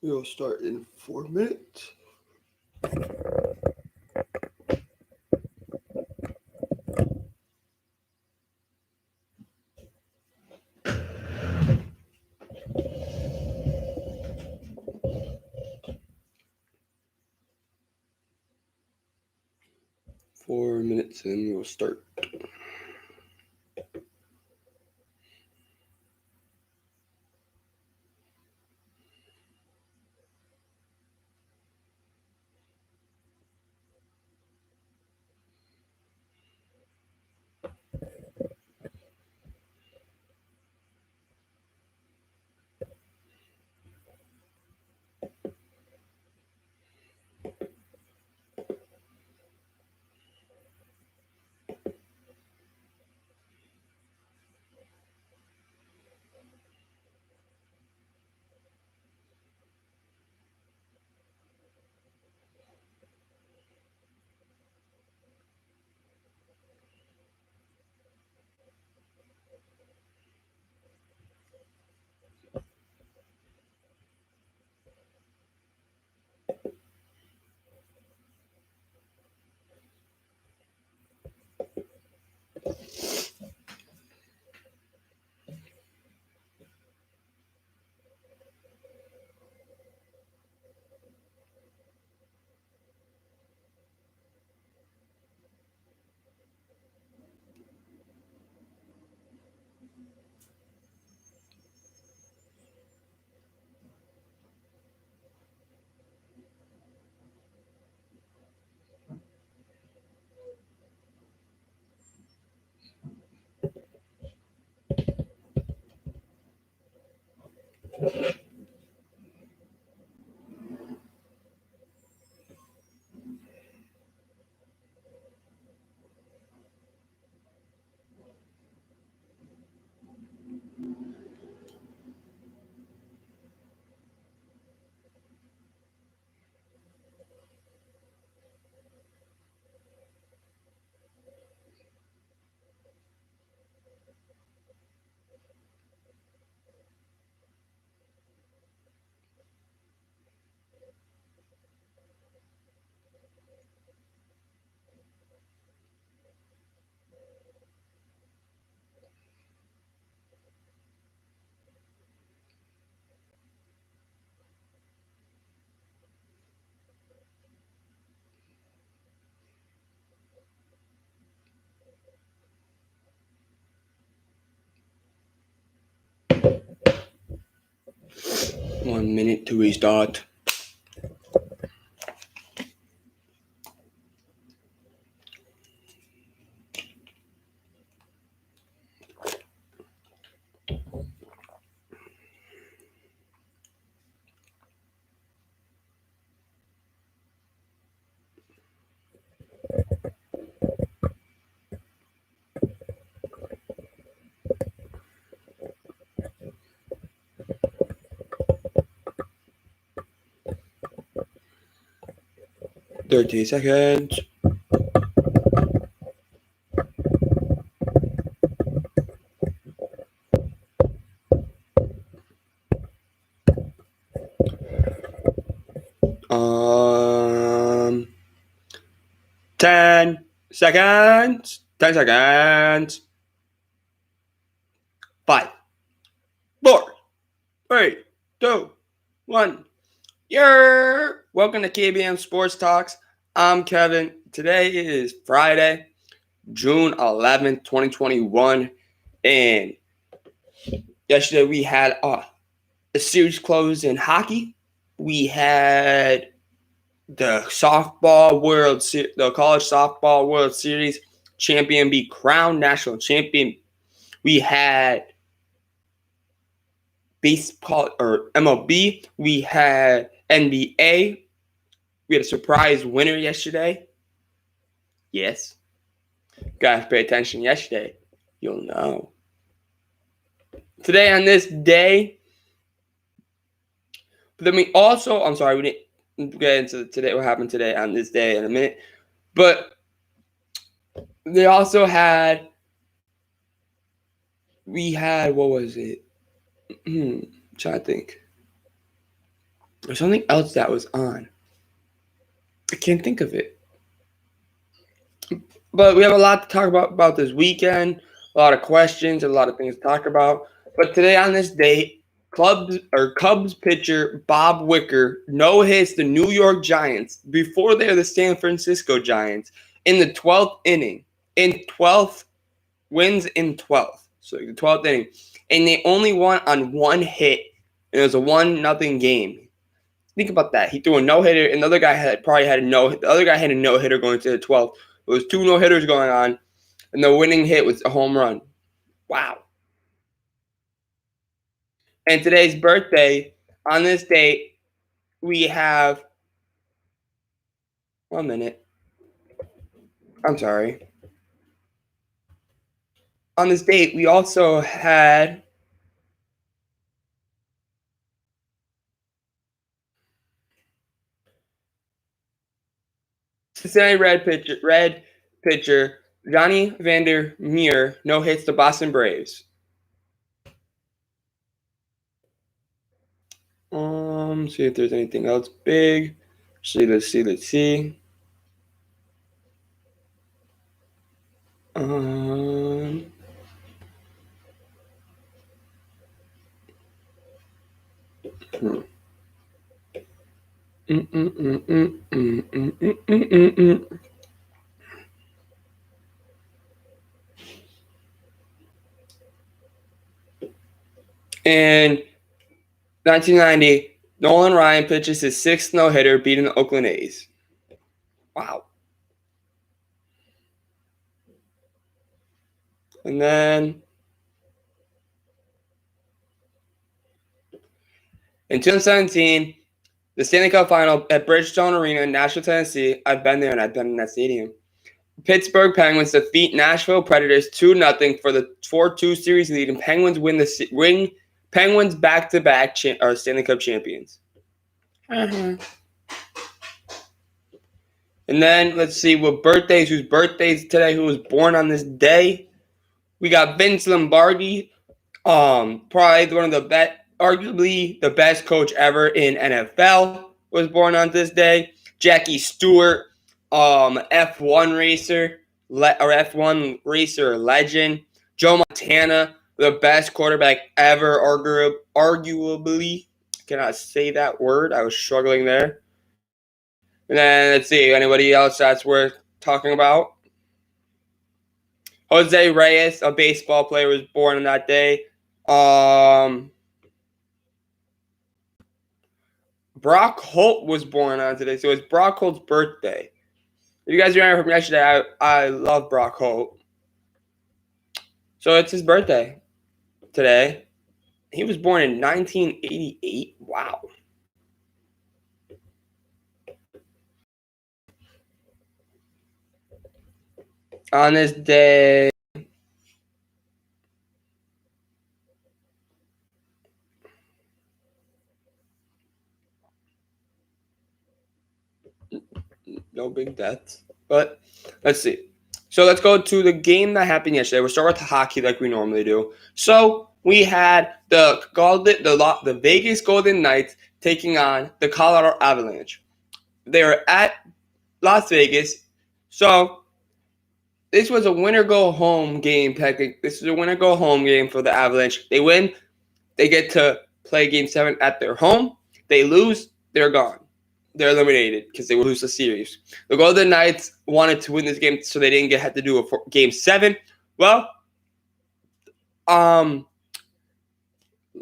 We'll start in 4 minutes. Four minutes in, we'll start. One minute to restart. Thirty seconds. Um, 10 seconds. 10 seconds. 5, 4, 3, 2, 1. Welcome to KBM Sports Talks. I'm Kevin. Today is Friday, June 11th, 2021. And yesterday we had a series close in hockey. We had the college softball World Series champion be crowned national champion. We had baseball or MLB. We had NBA. We had a surprise winner yesterday. Yes. Guys, pay attention yesterday. You'll know. Today on this day, But then we also, I'm sorry, we didn't get into today, what happened today on this day in a minute. But they also had, what was it? I'm trying to think. There's something else that was on. I can't think of it. But we have a lot to talk about this weekend, a lot of questions, a lot of things to talk about. But today on this day, Cubs pitcher Bob Wicker no-hits the New York Giants before they're the San Francisco Giants in the 12th inning. Wins in 12th. So the 12th inning. And they only won on one hit. And it was a 1-0 game. Think about that. He threw a no-hitter, and the other guy had a no-hitter going to the 12th. It was 2 no-hitters going on, and the winning hit was a home run. Wow. And today's birthday, on this date, we have – 1 minute. I'm sorry. On this date, we also had – Cincinnati Red pitcher Johnny Vander Meer no-hits the Boston Braves. See if there's anything else big. Let's see. In 1990, Nolan Ryan pitches his 6th no-hitter, beating the Oakland A's. Wow. And then in 2017, the Stanley Cup Final at Bridgestone Arena in Nashville, Tennessee. I've been there and I've been in that stadium. Pittsburgh Penguins defeat Nashville Predators 2-0 for the 4-2 series lead, and Penguins win Penguins back-to-back Stanley Cup champions. And then let's see whose birthdays today, who was born on this day. We got Vince Lombardi, probably one of the best, arguably the best coach ever in NFL, was born on this day. Jackie Stewart, F1 racer legend. Joe Montana, the best quarterback ever, arguably. Cannot say that word. I was struggling there. And then let's see, anybody else that's worth talking about? Jose Reyes, a baseball player, was born on that day. Brock Holt was born on today, so it's Brock Holt's birthday. If you guys remember from yesterday, I love Brock Holt. So it's his birthday today. He was born in 1988. Wow. On this day, no big deaths, but let's see. So let's go to the game that happened yesterday. We'll start with hockey like we normally do. So we had the Vegas Golden Knights taking on the Colorado Avalanche. They were at Las Vegas. So this was a winner-go-home game. This is a winner-go-home game for the Avalanche. They win. They get to play Game 7 at their home. They lose. They're gone. They're eliminated because they will lose the series. The Golden Knights wanted to win this game, so they didn't have to do a Game 7. Well, a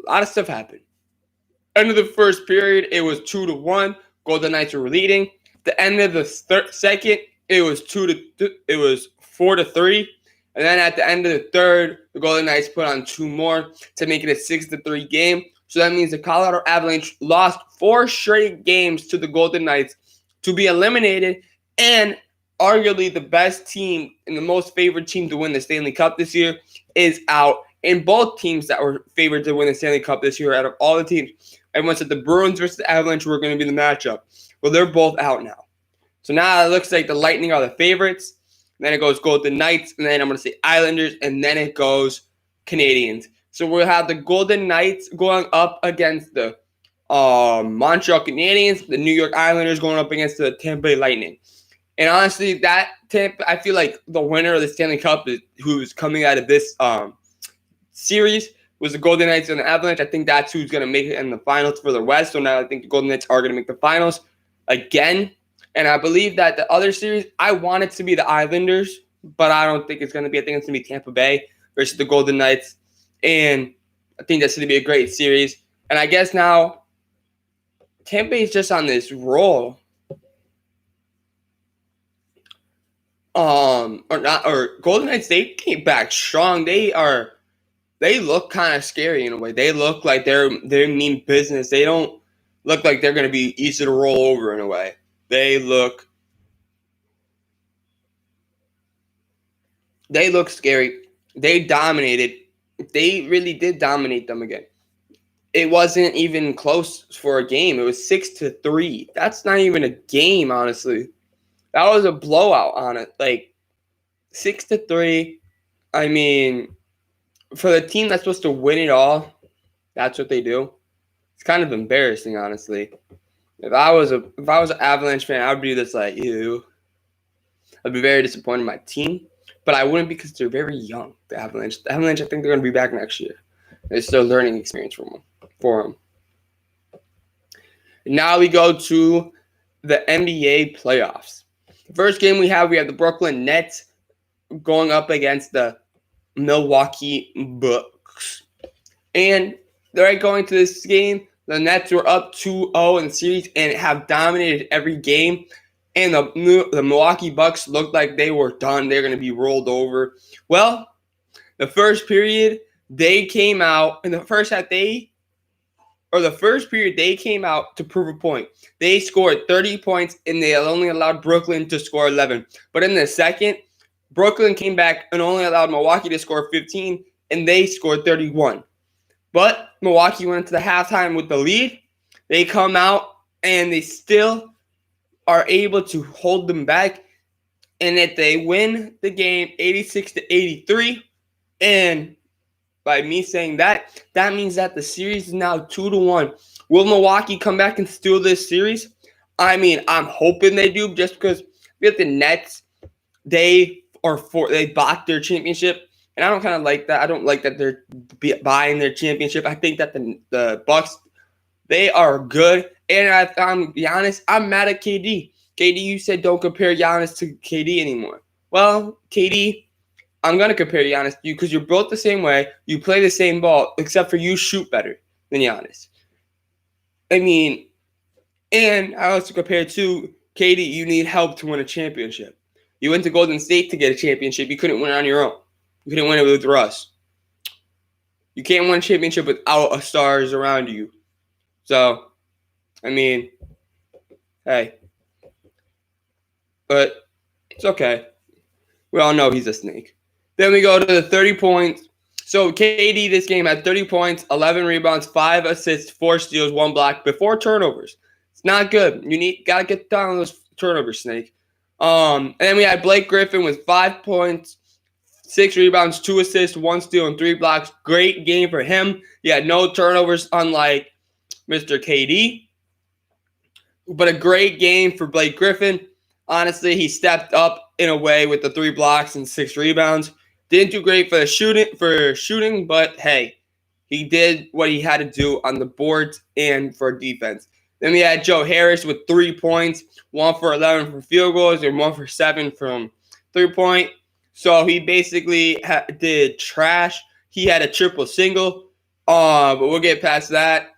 lot of stuff happened. End of the first period, it was 2-1. Golden Knights were leading. The end of the second, it was 4-3. And then at the end of the third, the Golden Knights put on 2 more to make it a 6-3 game. So that means the Colorado Avalanche lost 4 straight games to the Golden Knights to be eliminated, and arguably the best team and the most favored team to win the Stanley Cup this year is out And both teams that were favored to win the Stanley Cup this year, out of all the teams, everyone said the Bruins versus the Avalanche were going to be the matchup. Well, they're both out now. So now it looks like the Lightning are the favorites. And then it goes Golden Knights, and then I'm going to say Islanders, and then it goes Canadians. So we'll have the Golden Knights going up against the Montreal Canadiens, the New York Islanders going up against the Tampa Bay Lightning. And honestly, I feel like the winner of the Stanley Cup who's coming out of this series was the Golden Knights and the Avalanche. I think that's who's going to make it in the finals for the West. So now I think the Golden Knights are going to make the finals again. And I believe that the other series, I want it to be the Islanders, but I don't think it's going to be. I think it's going to be Tampa Bay versus the Golden Knights. And I think that's going to be a great series. And I guess now Tampa Bay is just on this roll. Or Golden Knights, they came back strong. They look kind of scary in a way. They look like they mean business. They don't look like they're going to be easy to roll over in a way. They look scary. They dominated. They really did dominate them again. It wasn't even close for a game. It was 6-3. That's not even a game, honestly. That was a blowout on it. Like 6-3. I mean, for the team that's supposed to win it all, that's what they do. It's kind of embarrassing, honestly. If I was an Avalanche fan, I would be just like, ew. I'd be very disappointed in my team, but I wouldn't because they're very young. The Avalanche, I think they're going to be back next year. It's still a learning experience for them. Now we go to the NBA playoffs. The first game we have the Brooklyn Nets going up against the Milwaukee Bucks. And they're going to this game. The Nets were up 2-0 in the series and have dominated every game. And the Milwaukee Bucks looked like they were done. They're going to be rolled over. Well, the first period, they came out. In the first period, they came out to prove a point. They scored 30 points, and they only allowed Brooklyn to score 11. But in the second, Brooklyn came back and only allowed Milwaukee to score 15, and they scored 31. But Milwaukee went into the halftime with the lead. They come out, and they still are able to hold them back, and that they win the game 86-83. And by me saying that, that means that the series is now 2-1. Will Milwaukee come back and steal this series? I mean, I'm hoping they do, just because with the Nets, they bought their championship. And I don't kind of like that. I don't like that they're buying their championship. I think that the Bucks, they are good. And I'm be honest, I'm mad at KD. KD, you said don't compare Giannis to KD anymore. Well, KD, I'm going to compare Giannis to you because you're both the same way. You play the same ball, except for you shoot better than Giannis. I mean, and I also compare to KD, you need help to win a championship. You went to Golden State to get a championship. You couldn't win it on your own. You couldn't win it with Russ. You can't win a championship without stars around you. So, I mean, hey. But it's okay. We all know he's a snake. Then we go to the 30 points. So KD this game had 30 points, 11 rebounds, 5 assists, 4 steals, 1 block, but 4 turnovers. It's not good. Gotta get down on those turnovers, snake. And then we had Blake Griffin with 5 points, 6 rebounds, 2 assists, 1 steal, and 3 blocks. Great game for him. He had no turnovers, unlike Mr. KD. But a great game for Blake Griffin. Honestly, he stepped up in a way with the 3 blocks and 6 rebounds. Didn't do great for shooting, but hey, he did what he had to do on the boards and for defense. Then we had Joe Harris with 3 points, 1 for 11 from field goals, and 1 for 7 from 3-point. So he basically did trash. He had a triple single, but we'll get past that.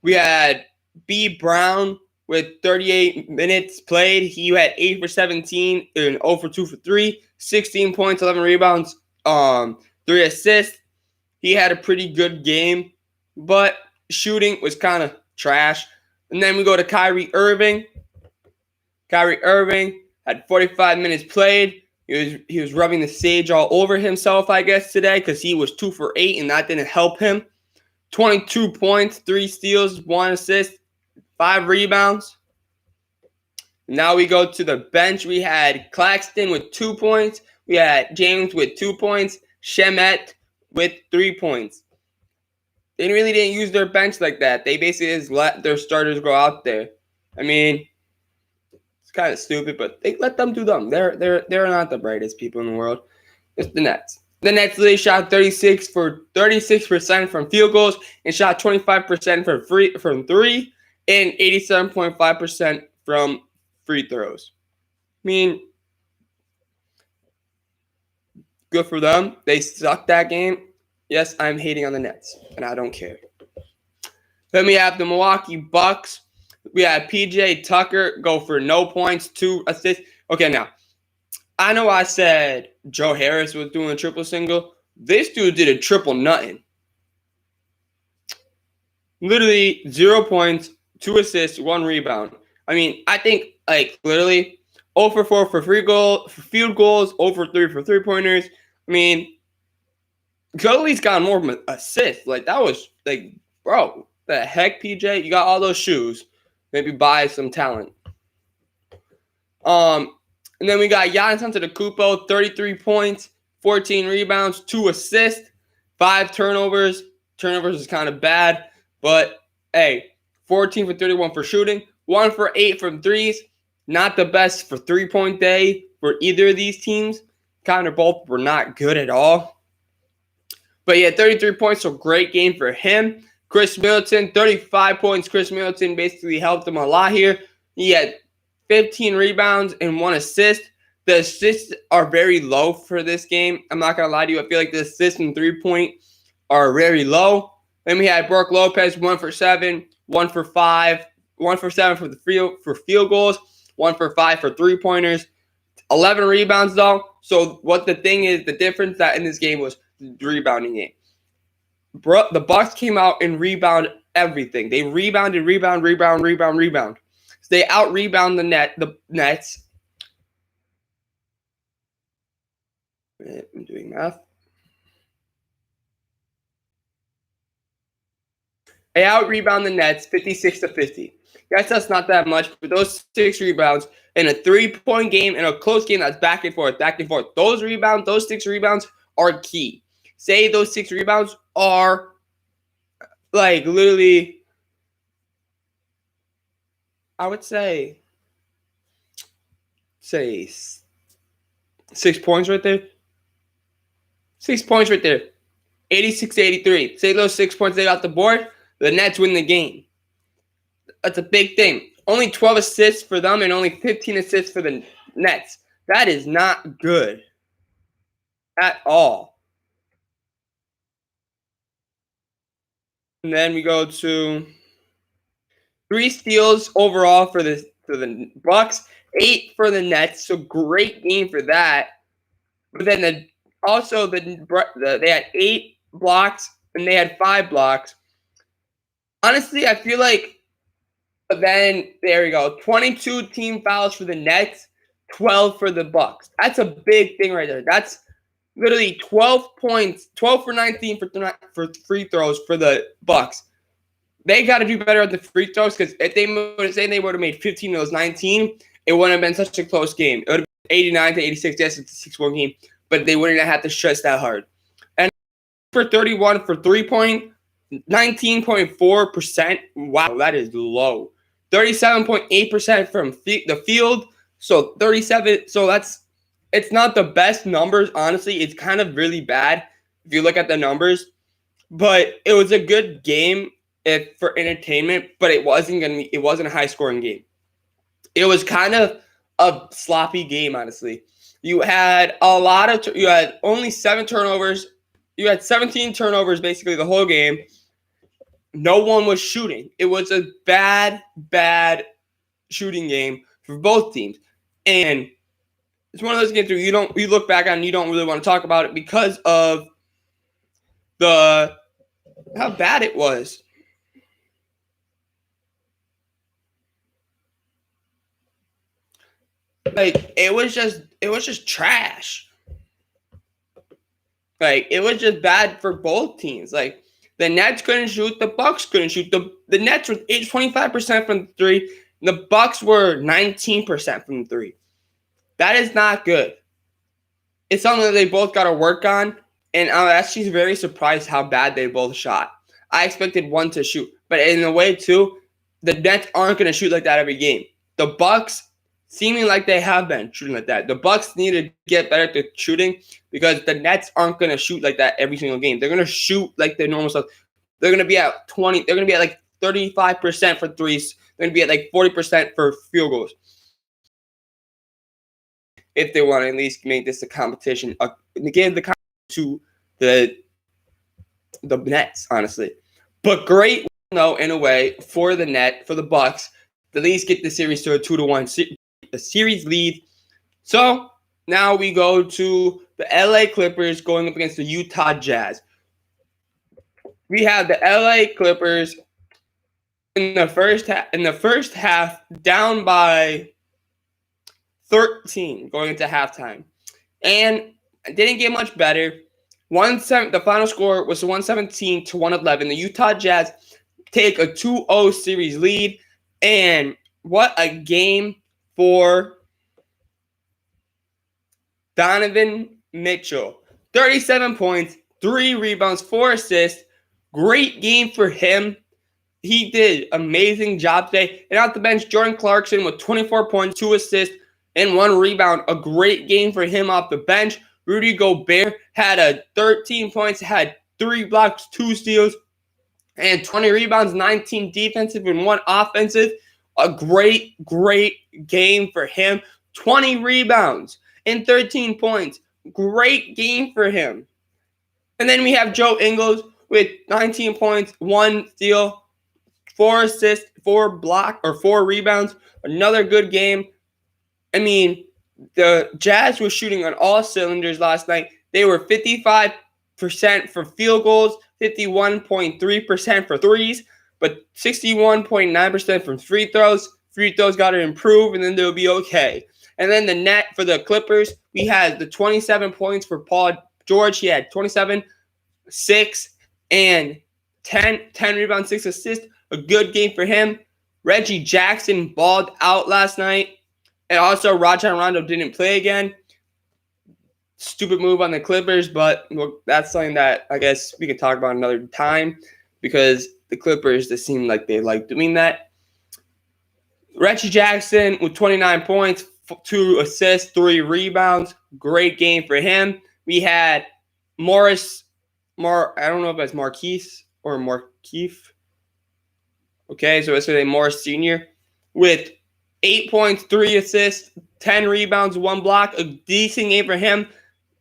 We had B. Brown with 38 minutes played. He had 8 for 17 and 0 for 2 for 3, 16 points, 11 rebounds, 3 assists. He had a pretty good game, but shooting was kind of trash. And then we go to Kyrie Irving. Kyrie Irving had 45 minutes played, He was rubbing the sage all over himself, I guess, today because he was 2 for 8, and that didn't help him. 22 points, 3 steals, 1 assist, 5 rebounds. Now we go to the bench. We had Claxton with 2 points. We had James with 2 points. Shemet with 3 points. They really didn't use their bench like that. They basically just let their starters go out there. I mean, it's kind of stupid, but they let them do them. They're not the brightest people in the world. It's the Nets. The Nets literally shot 36% from field goals and shot 25% from three and 87.5% from free throws. I mean, good for them. They sucked that game. Yes, I'm hating on the Nets, and I don't care. Then we have the Milwaukee Bucks. We had PJ Tucker go for no points, 2 assists. Okay, now, I know I said Joe Harris was doing a triple single. This dude did a triple nothing. Literally 0 points, 2 assists, 1 rebound. I mean, I think, literally 0 for 4 for field goals, 0 for 3 for three-pointers. I mean, Gully's got more assists. That was, bro, the heck, PJ? You got all those shoes. Maybe buy some talent. And then we got Giannis Antetokounmpo, 33 points, 14 rebounds, 2 assists, 5 turnovers. Turnovers is kind of bad, but, hey, 14 for 31 for shooting, 1 for 8 from threes. Not the best for three-point day for either of these teams. Kind of both were not good at all. But yeah, 33 points, so great game for him. Chris Middleton, 35 points. Chris Middleton basically helped him a lot here. He had 15 rebounds and 1 assist. The assists are very low for this game. I'm not going to lie to you. I feel like the assists and 3-point are very low. Then we had Brook Lopez, 1 for 7, 1 for 5, 1 for 7 for field goals, 1 for 5 for three-pointers. 11 rebounds, though. So what the thing is, the difference that in this game was the rebounding game. The Bucks came out and rebound everything. They rebound. So they out-rebound the Nets. I'm doing math. They out-rebound the Nets 56-50. Yes, that's not that much, but those 6 rebounds in a 3-point game, in a close game that's back and forth. Those 6 rebounds are key. Say those 6 rebounds are literally, I would say 6 points right there. 6 points right there. 86-83. Say those 6 points they got the board, the Nets win the game. That's a big thing. Only 12 assists for them and only 15 assists for the Nets. That is not good at all. And then we go to 3 steals overall for the Bucks, 8 for the Nets. So great game for that. But then they had 8 blocks and they had 5 blocks. Honestly, I feel like then there we go. 22 team fouls for the Nets, 12 for the Bucks. That's a big thing right there. That's literally 12 points, 12 for 19 for free throws for the Bucks. They got to do better at the free throws because if they would have made 15 of those 19, it wouldn't have been such a close game. It would have been 89-86. Yes, it's a 6-1 game, but they wouldn't have had to stress that hard. And for 31 for 3-point, 19.4%. Wow, that is low. 37.8% from the field. So 37. So it's not the best numbers, honestly. It's kind of really bad if you look at the numbers. But it was a good game for entertainment, but it wasn't a high-scoring game. It was kind of a sloppy game, honestly. You had you had only 7 turnovers. You had 17 turnovers basically the whole game. No one was shooting. It was a bad shooting game for both teams. And it's one of those games where you look back on and you don't really want to talk about it because of how bad it was. It it was just trash. Like, it was just bad for both teams. Like, the Nets couldn't shoot, the Bucks couldn't shoot. The Nets were 25% from the three, the Bucks were 19% from the three. That is not good. It's something that they both got to work on, and I'm actually very surprised how bad they both shot. I expected one to shoot, but in a way too, the Nets aren't going to shoot like that every game. The Bucks, seeming like they have been shooting like that. The Bucks need to get better at shooting because the Nets aren't going to shoot like that every single game. They're going to shoot like their normal stuff. They're going to be at 20. They're going to be at like 35% for threes. They're going to be at like 40% for field goals. If they want to at least make this a competition, give the competition to the Nets, honestly. But great, in a way, for the Bucks, to at least get the series to a 2-1 series lead. So now we go to the LA Clippers going up against the Utah Jazz. We have the LA Clippers in the first half down by 13 going into halftime, and it didn't get much better. The final score was 117-111. The Utah Jazz take a 2-0 series lead, and what a game for Donovan Mitchell. 37 points, 3 rebounds, 4 assists. Great game for him. He did amazing job today. And off the bench, Jordan Clarkson with 24 points, 2 assists, and 1 rebound. A great game for him off the bench. Rudy Gobert had 13 points, had 3 blocks, 2 steals, and 20 rebounds, 19 defensive and 1 offensive. A great game for him. 20 rebounds and 13 points. Great game for him. And then we have Joe Ingles with 19 points, 1 steal, 4 assists, 4 rebounds. Another good game. I mean, the Jazz were shooting on all cylinders last night. They were 55% for field goals, 51.3% for threes, but 61.9% from free throws. Free throws got to improve, and then they'll be okay. And then the net for the Clippers, we had the 27 points for Paul George. He had 27, 6, and 10 rebounds, 6 assists. A good game for him. Reggie Jackson balled out last night. And also, Rajon Rondo didn't play again. Stupid move on the Clippers, but that's something that I guess we can talk about another time because the Clippers, they seem like they like doing that. Reggie Jackson with 29 points, 2 assists, 3 rebounds. Great game for him. We had I don't know if it's Marquise or Markeith. Okay, so it's Morris Sr. with 8 points, 3 assists, 10 rebounds, 1 block. A decent game for him.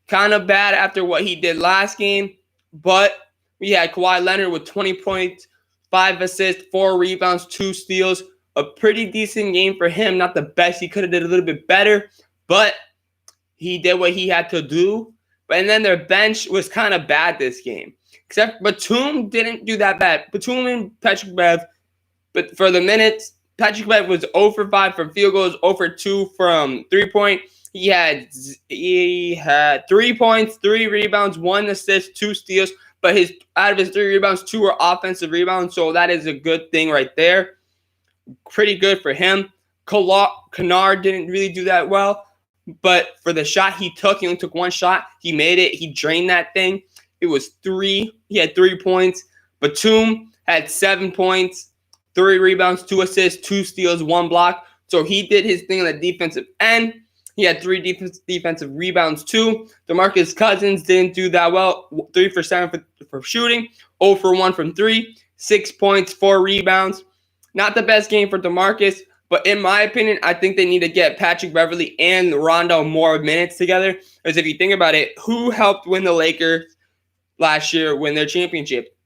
Kind of bad after what he did last game. But we had Kawhi Leonard with 20 points, 5 assists, 4 rebounds, 2 steals. A pretty decent game for him. Not the best. He could have did a little bit better. But he did what he had to do. And then their bench was kind of bad this game. Except Batum didn't do that bad. Batum and Patrick Bev. But for the minutes, Patrick Bev was 0 for 5 from field goals, 0 for 2 from 3-point. He had 3 points, 3 rebounds, 1 assist, 2 steals. But out of his 3 rebounds, 2 were offensive rebounds. So that is a good thing right there. Pretty good for him. Kennard didn't really do that well. But for the shot he took, he only took 1 shot. He made it. He drained that thing. It was 3. He had 3 points. Batum had 7 points. 3 rebounds, 2 assists, 2 steals, 1 block. So he did his thing on the defensive end. He had 3 defensive rebounds too. DeMarcus Cousins didn't do that well. 3 for 7 for shooting. 0 for 1 from 3. 6 points, 4 rebounds. Not the best game for DeMarcus, but in my opinion, I think they need to get Patrick Beverley and Rondo more minutes together. Because if you think about it, who helped win the Lakers last year win their championship?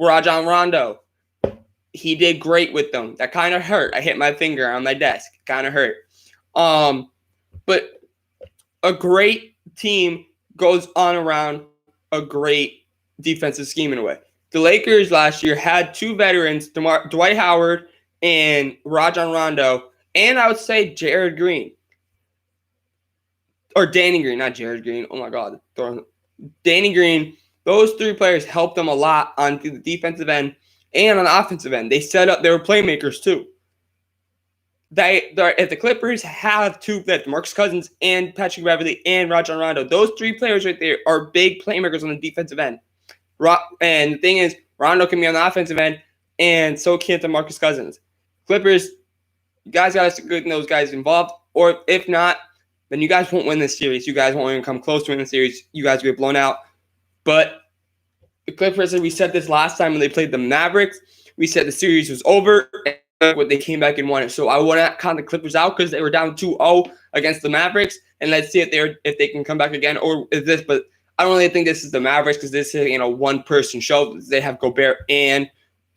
Rajon Rondo. He did great with them. That kind of hurt. I hit my finger on my desk. Kind of hurt. But a great team goes on around a great defensive scheme in a way. The Lakers last year had 2 veterans, Dwight Howard and Rajon Rondo, and I would say Jared Green. or Danny Green, not Jared Green. Oh my God, Danny Green. Those three players helped them a lot on the defensive end and on the offensive end. They set up. They were playmakers too. If the Clippers have two players, Marcus Cousins and Patrick Beverley and Rajon Rondo, those three players right there are big playmakers on the defensive end. And the thing is, Rondo can be on the offensive end, and so can Marcus Cousins. Clippers, you guys got to get those guys involved, or if not, then you guys won't win this series. You guys won't even come close to winning the series. You guys will get blown out. But the Clippers, we said this last time when they played the Mavericks, we said the series was over, and they came back and won it. So I would not count the Clippers out because they were down 2-0 against the Mavericks, and let's see if they can come back again, or is this, but I don't really think this is the Mavericks because this is a one-person show. They have Gobert and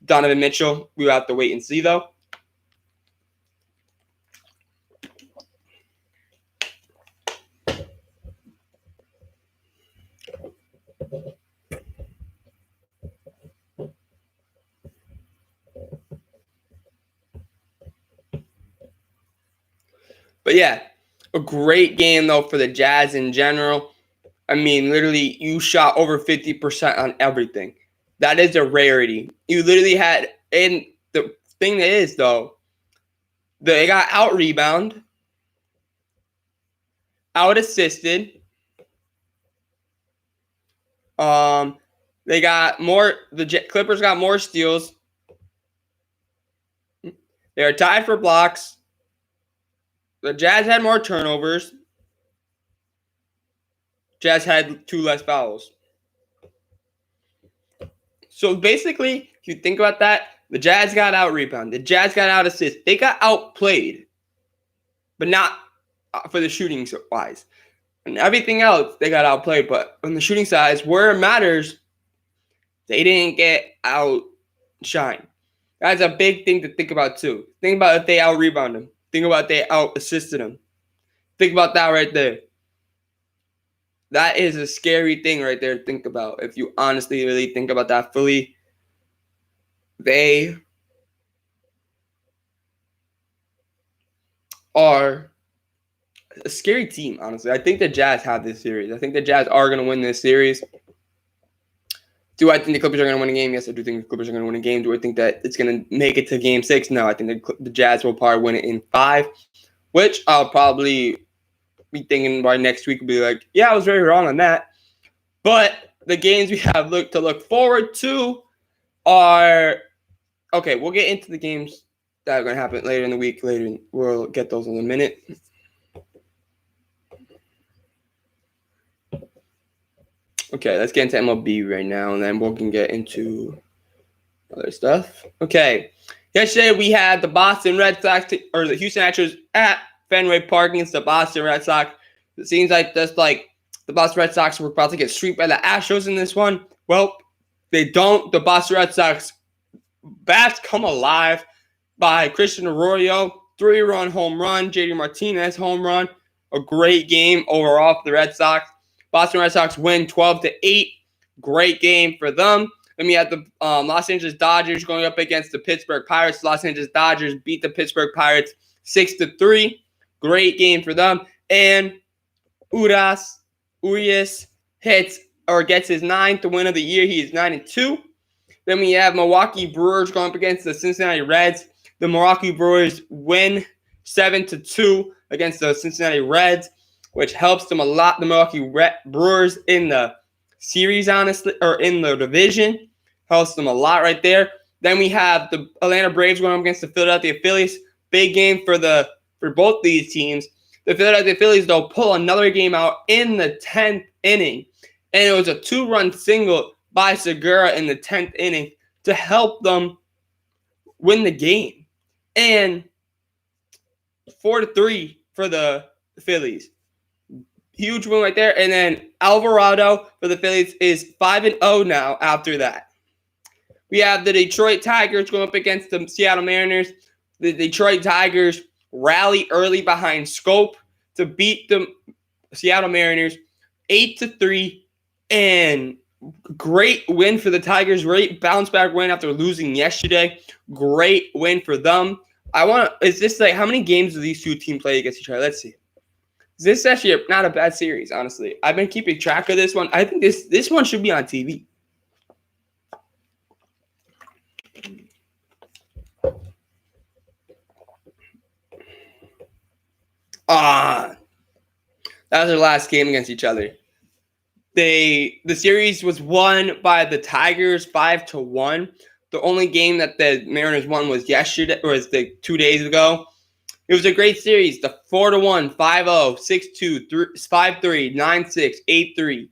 Donovan Mitchell. We will have to wait and see, though. But yeah, a great game, though, for the Jazz in general. I mean, literally, you shot over 50% on everything. That is a rarity. You literally had, and the thing is, though, they got out-rebound, out-assisted. They got more, the Clippers got more steals. They are tied for blocks. The Jazz had more turnovers. Jazz had 2 less fouls. So basically, if you think about that, the Jazz got out-rebounded. The Jazz got out-assist. They got outplayed, but not for the shooting wise. And everything else, they got outplayed. But on the shooting side, where it matters, they didn't get outshined. That's a big thing to think about, too. Think about if they out-rebound them. Think about if they out-assisted them. Think about that right there. That is a scary thing right there to think about. If you honestly really think about that fully, they are a scary team, honestly. I think the Jazz have this series. I think the Jazz are going to win this series. Do I think the Clippers are going to win a game? Yes, I do think the Clippers are going to win a game. Do I think that it's going to make it to Game 6? No, I think the Jazz will probably win it in 5, which I'll probably be thinking by next week will be like, yeah, I was very wrong on that. But the games we have to look forward to are, okay, we'll get into the games that are going to happen later in the week. We'll get those in a minute. Okay, let's get into MLB right now, and then we can get into other stuff. Okay, yesterday we had the Boston Red Sox, or the Houston Astros at Fenway Park against the Boston Red Sox. It seems like just like the Boston Red Sox were about to get swept by the Astros in this one. Well, they don't. The Boston Red Sox bats come alive by Christian Arroyo, 3-run home run, JD Martinez home run. A great game overall for the Red Sox. Boston Red Sox win 12-8. Great game for them. Then we had the Los Angeles Dodgers going up against the Pittsburgh Pirates. Los Angeles Dodgers beat the Pittsburgh Pirates 6-3. Great game for them. And Urias gets his 9th win of the year. He is 9-2. Then we have Milwaukee Brewers going up against the Cincinnati Reds. The Milwaukee Brewers win 7-2 against the Cincinnati Reds, which helps them a lot. The Milwaukee Brewers in the series, honestly, or in the division, helps them a lot right there. Then we have the Atlanta Braves going up against the Philadelphia Phillies. Big game for both these teams. The Philadelphia Phillies, though, pull another game out in the 10th inning. And it was a 2-run single by Segura in the 10th inning to help them win the game. And 4-3 for the Phillies. Huge win right there. And then Alvarado for the Phillies is 5-0 now after that. We have the Detroit Tigers going up against the Seattle Mariners. The Detroit Tigers rally early behind Scope to beat the Seattle Mariners 8-3. And great win for the Tigers. Great bounce back win after losing yesterday. Great win for them. Is this like, how many games do these two teams play against each other? Let's see. This is actually not a bad series, honestly. I've been keeping track of this one. I think this one should be on TV. That was their last game against each other. The series was won by the Tigers 5-1. The only game that the Mariners won was 2 days ago. It was a great series. The 4-1, 5-0, 6-2, 5-3, 9-6, 8-3.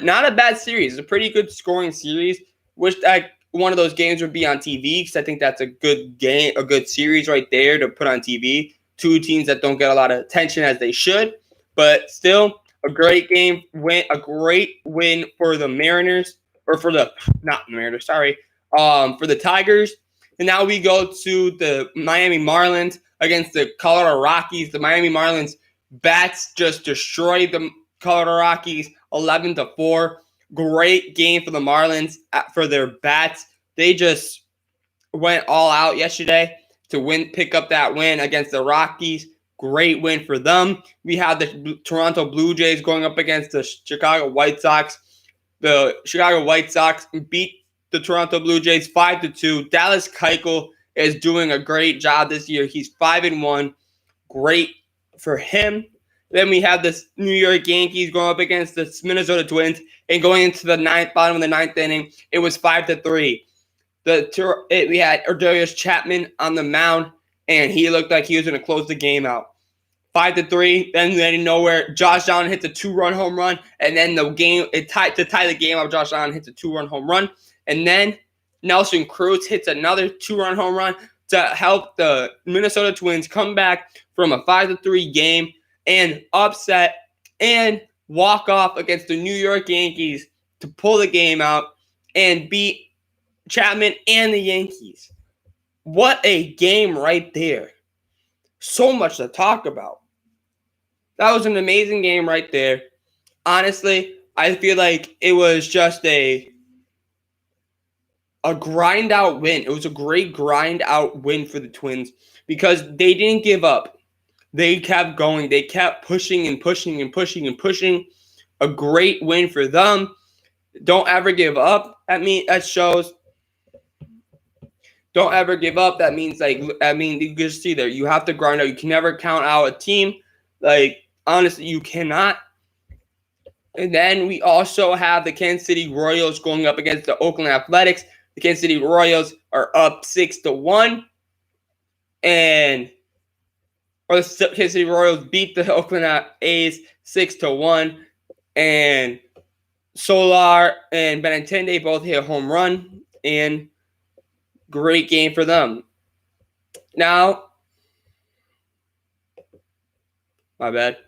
Not a bad series. It's a pretty good scoring series. Wish that one of those games would be on TV because I think that's a good game, a good series right there to put on TV. Two teams that don't get a lot of attention as they should, but still a great game win, a great win for the Mariners, or for the not the Mariners, sorry, for the Tigers. And now we go to the Miami Marlins against the Colorado Rockies. The Miami Marlins bats just destroyed the Colorado Rockies 11-4. Great game for the Marlins for their bats. They just went all out yesterday to pick up that win against the Rockies. Great win for them. We had the Toronto Blue Jays going up against the Chicago White Sox. The Chicago White Sox beat the Toronto Blue Jays 5-2. Dallas Keuchel is doing a great job this year. He's 5-1. Great for him. Then we have the New York Yankees going up against the Minnesota Twins, and going into the bottom of the ninth inning, it was 5-3. We had Aroldis Chapman on the mound, and he looked like he was going to close the game out. 5-3. Then out of nowhere, Josh Allen hits a 2-run home run, and then to tie the game up, Josh Allen hits a 2-run home run, and then Nelson Cruz hits another 2-run home run to help the Minnesota Twins come back from a 5-3 game and upset and walk off against the New York Yankees to pull the game out and beat Chapman and the Yankees. What a game right there. So much to talk about. That was an amazing game right there. Honestly, I feel like it was just a grind out win. It was a great grind out win for the Twins because they didn't give up. They kept going. They kept pushing and pushing and pushing and pushing. A great win for them. Don't ever give up. That shows. Don't ever give up. That means you just see there. You have to grind out. You can never count out a team. Honestly, you cannot. And then we also have the Kansas City Royals going up against the Oakland Athletics. The Kansas City Royals are up 6-1. The Kansas City Royals beat the Oakland A's 6-1. And Solar and Benintendi both hit a home run. And great game for them. Now, my bad.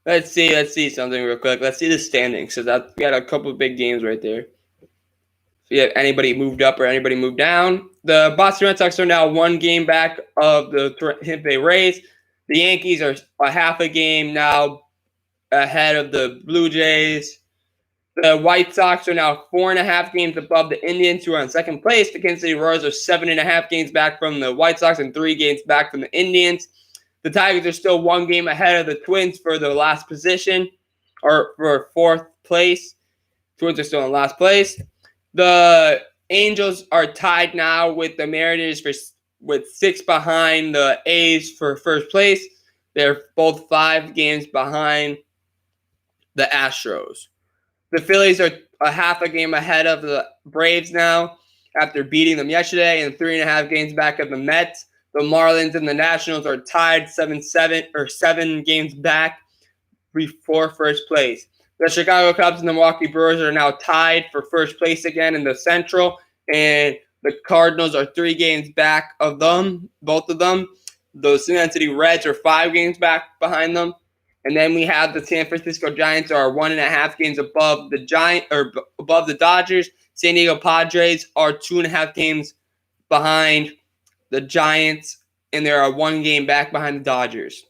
Let's see something real quick. Let's see the standings. So we had a couple of big games right there. So you have anybody moved up or anybody moved down. The Boston Red Sox are now one game back of the Tampa Bay Rays. The Yankees are a half a game now ahead of the Blue Jays. The White Sox are now 4.5 games above the Indians, who are in second place. The Kansas City Royals are 7.5 games back from the White Sox and 3 games back from the Indians. The Tigers are still 1 game ahead of the Twins for the last position, or for 4th place. Twins are still in last place. The Angels are tied now with the Mariners with 6 behind the A's for first place. They're both 5 games behind the Astros. The Phillies are a half a game ahead of the Braves now after beating them yesterday, and 3.5 games back of the Mets. The Marlins and the Nationals are tied 7 games back before first place. The Chicago Cubs and the Milwaukee Brewers are now tied for first place again in the Central, and the Cardinals are 3 games back of them, both of them. The Cincinnati City Reds are 5 games back behind them. And then we have the San Francisco Giants are 1.5 games above the Dodgers. San Diego Padres are 2.5 games behind the Giants, and they are 1 game back behind the Dodgers.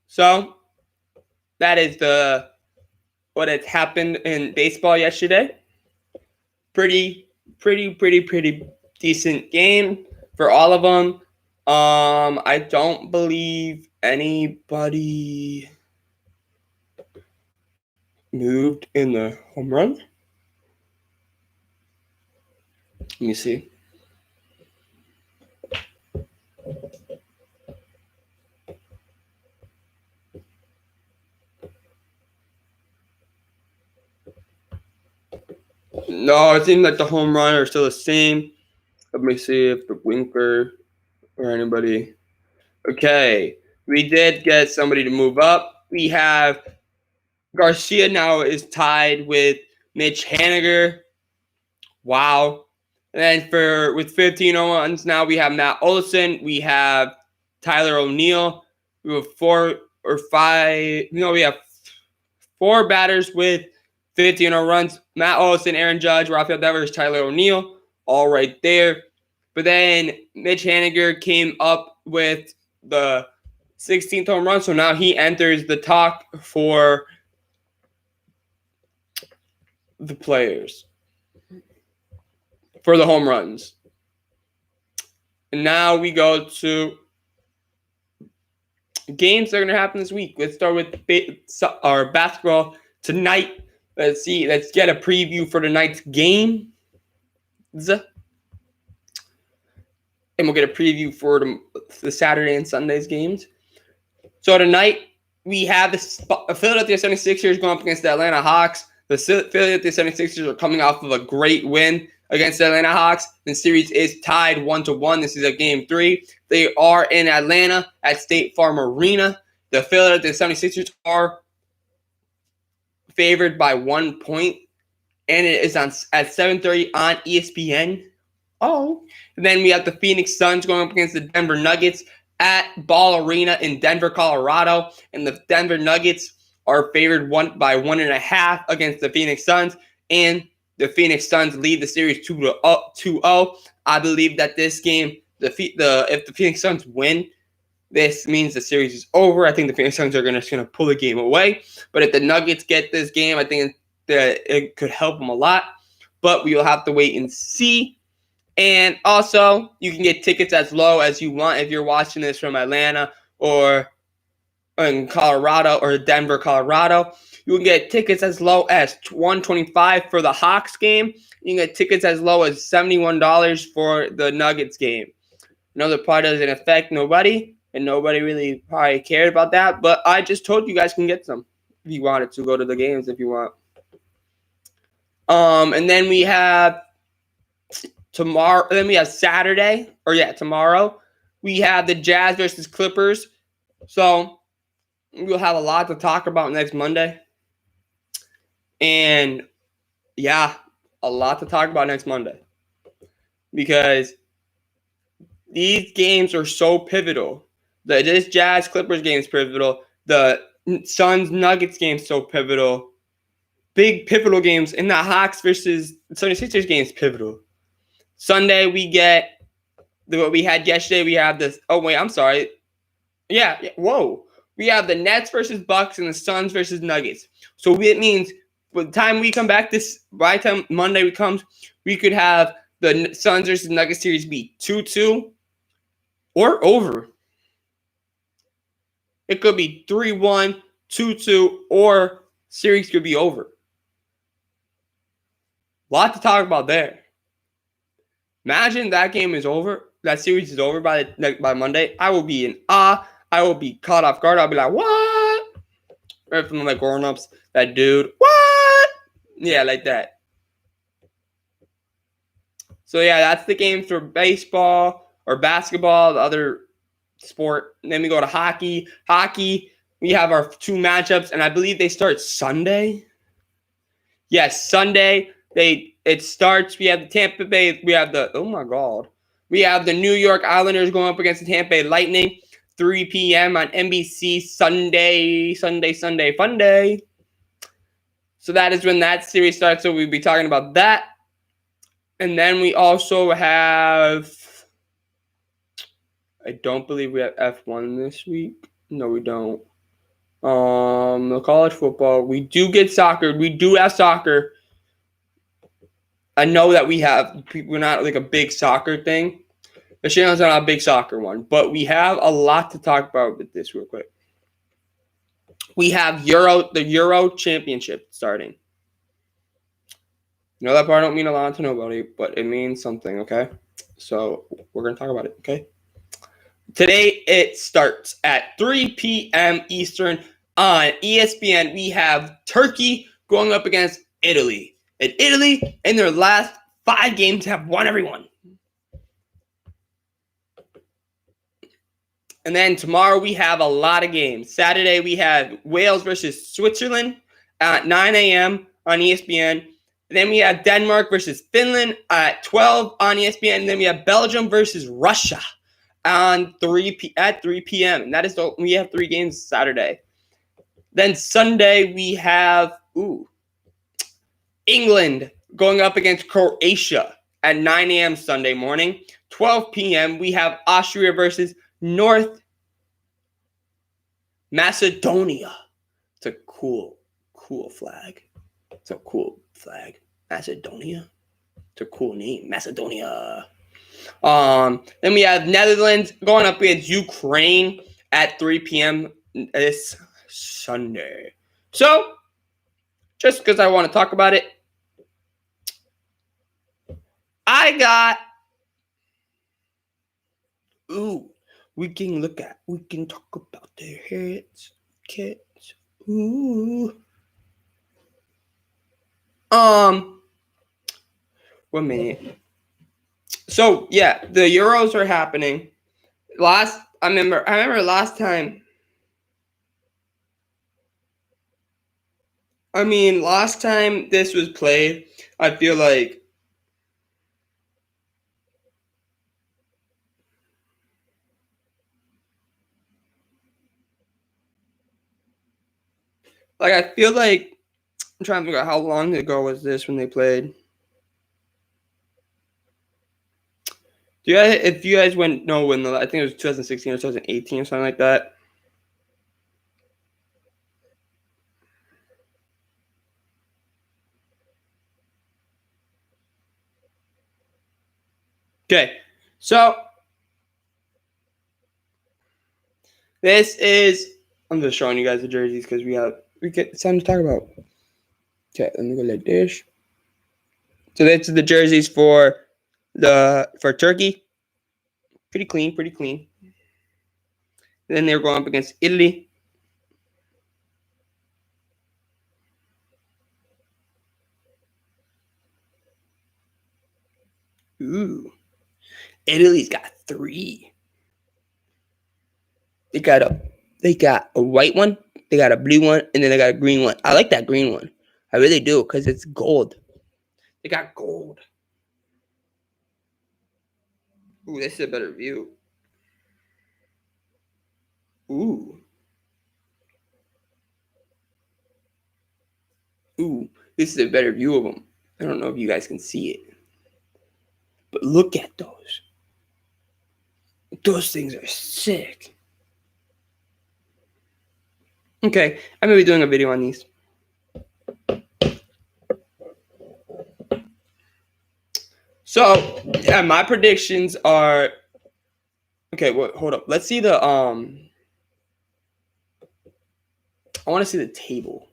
So that is what has happened in baseball yesterday. Pretty decent game for all of them. I don't believe anybody moved in the home run. Let me see. No, it seems like the home run are still the same. Let me see if the Winker or anybody. Okay, we did get somebody to move up. We have Garcia now is tied with Mitch Haniger. Wow. And then with 15 home runs, now we have Matt Olson. We have Tyler O'Neill. We have we have 4 batters with 15 home runs. Matt Olson, Aaron Judge, Rafael Devers, Tyler O'Neill, all right there. But then Mitch Haniger came up with the 16th home run, so now he enters the talk for the players for the home runs. And now we go to games that are going to happen this week. Let's start with our basketball tonight. Let's see. Let's get a preview for tonight's games. And we'll get a preview for the Saturday and Sunday's games. So tonight, we have the Philadelphia 76ers going up against the Atlanta Hawks. The Philadelphia 76ers are coming off of a great win against the Atlanta Hawks. The series is tied 1-1. This is a game 3. They are in Atlanta at State Farm Arena. The Philadelphia 76ers are favored by 1 point, and it is at 7:30 on ESPN. Oh, and then we have the Phoenix Suns going up against the Denver Nuggets at Ball Arena in Denver, Colorado, and the Denver Nuggets are favored by 1.5 against the Phoenix Suns, and the Phoenix Suns lead the series 2-0. I believe that this game, if the Phoenix Suns win, this means the series is over. I think the Phoenix Suns are just going to pull the game away. But if the Nuggets get this game, I think that it could help them a lot. But we will have to wait and see. And also, you can get tickets as low as you want if you're watching this from Atlanta or in Colorado or Denver, Colorado. You can get tickets as low as $125 for the Hawks game. You can get tickets as low as $71 for the Nuggets game. I know that probably doesn't affect nobody, and nobody really probably cared about that. But I just told you guys can get some if you wanted to go to the games if you want. And then we have tomorrow. Then we have Saturday, tomorrow. We have the Jazz versus Clippers. So we'll have a lot to talk about next Monday. And yeah, a lot to talk about next Monday. Because these games are so pivotal. This Jazz Clippers game is pivotal. The Suns Nuggets game is so pivotal. Big pivotal games. And the Hawks versus 76ers game is pivotal. Sunday, we get what we had yesterday. We have this. Oh, wait, I'm sorry. Yeah. Whoa. We have the Nets versus Bucks and the Suns versus Nuggets. So it means by the time we come back, by the time Monday comes, we could have the Suns versus Nuggets series be 2-2 or over. It could be 3-1, 2-2, or series could be over. A lot to talk about there. Imagine that game is over. That series is over by Monday. I will be in awe. I will be caught off guard. I'll be like, what? Right from the grown-ups. That dude, what? Yeah, like that. So, yeah, that's the game for baseball or basketball, the other sport. And then we go to hockey. Hockey, we have our 2 matchups, and I believe they start Sunday. Yes, Sunday. It starts. We have the Tampa Bay. We have the We have the New York Islanders going up against the Tampa Bay Lightning. 3 p.m. on NBC Sunday, fun day. So that is when that series starts. So we'll be talking about that. And then we also have, I don't believe we have F1 this week. No, we don't. The college football. We do get soccer. We do have soccer. I know that we're not like a big soccer thing. The channel's not a big soccer one, but we have a lot to talk about with this real quick. We have the Euro Championship starting. You know that part don't mean a lot to nobody, but it means something, okay? So we're going to talk about it, okay? Today it starts at 3 p.m. Eastern on ESPN. We have Turkey going up against Italy. And Italy, in their last 5 games, have won every one. And then tomorrow we have a lot of games. Saturday we have Wales versus Switzerland at 9 a.m. on ESPN. And then we have Denmark versus Finland at 12 on ESPN. And then we have Belgium versus Russia on 3 p.m. And that is we have 3 games Saturday. Then Sunday we have England going up against Croatia at 9 a.m. Sunday morning. 12 p.m. we have Austria versus North Macedonia. It's a cool flag. It's a cool flag. Macedonia. It's a cool name. Macedonia. Then we have Netherlands going up against Ukraine at 3 p.m. this Sunday. So, just because I want to talk about it, I got we can talk about their heads, kids. 1 minute. So yeah, the Euros are happening. I remember last time. Last time this was played, I feel like I feel like I'm trying to figure out how long ago was this when they played. If you guys when I think it was 2016 or 2018 or something like that. Okay, so this is. I'm just showing you guys the jerseys because it's time to talk about. Okay, let me go like this. So that's the jerseys for Turkey. Pretty clean. And then they're going up against Italy. Italy's got 3. They got a white one, they got a blue one, and then they got a green one. I like that green one. I really do because it's gold. They got gold. This is a better view. This is a better view of them. I don't know if you guys can see it. But look at those. Those things are sick. Okay, I'm going to be doing a video on these. So, yeah, my predictions are... Okay, hold up. Let's see the... I want to see the table.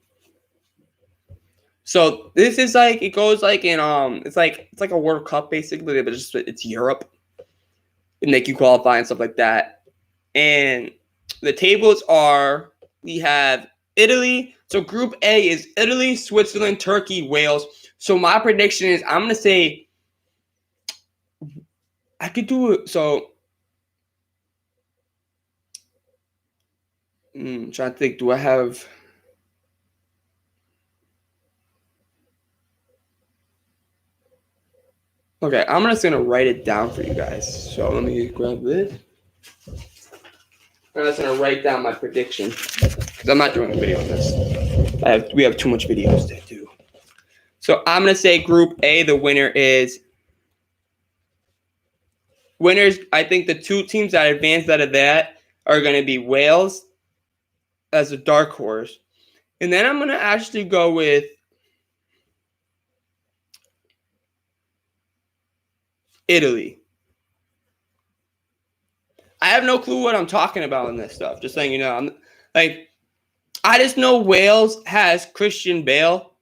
So, this is it goes in... It's like a World Cup, basically, but it's Europe. And they can qualify and stuff like that. And the tables are... We have Italy. So Group A is Italy, Switzerland, Turkey, Wales. So my prediction is I'm going to say I could do it. So I'm trying to think. Do I have... Okay, I'm just going to write it down for you guys. So let me grab this. I'm just going to write down my prediction because I'm not doing a video on this. We have too much videos to do. So I'm going to say Group A, the winner is... Winners, I think the 2 teams that advanced out of that are going to be Wales as a dark horse. And then I'm going to actually go with Italy. I have no clue what I'm talking about in this stuff. Just saying, I'm like, I just know Wales has Christian Bale,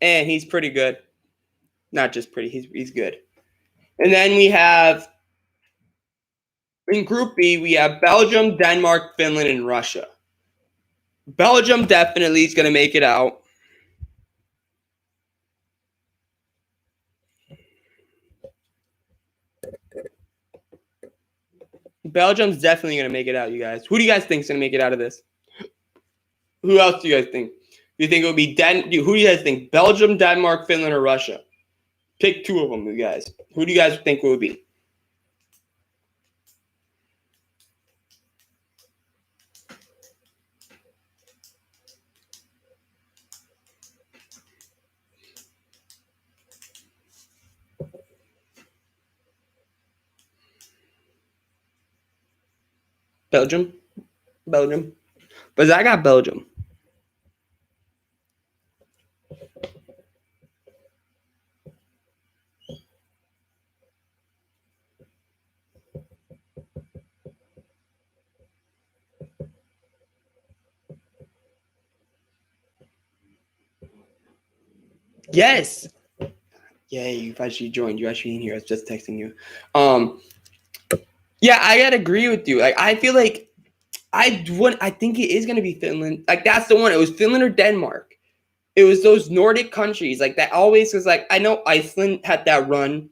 and he's pretty good. Not just pretty, he's good. And then we have in Group B, we have Belgium, Denmark, Finland, and Russia. Belgium definitely is going to make it out. Belgium's definitely going to make it out, you guys. Who do you guys think is going to make it out of this? Who else do you guys think? Do you think it would be who do you guys think? Belgium, Denmark, Finland, or Russia? Pick two of them, you guys. Who do you guys think it would be? Belgium? Belgium. But I got Belgium. Yes. Yay, you've actually joined. You actually in here. I was just texting you. Yeah, I gotta agree with you. Like, I feel like I think it is gonna be Finland. Like, that's the one. It was Finland or Denmark. It was those Nordic countries. Like, that always was like, I know Iceland had that run.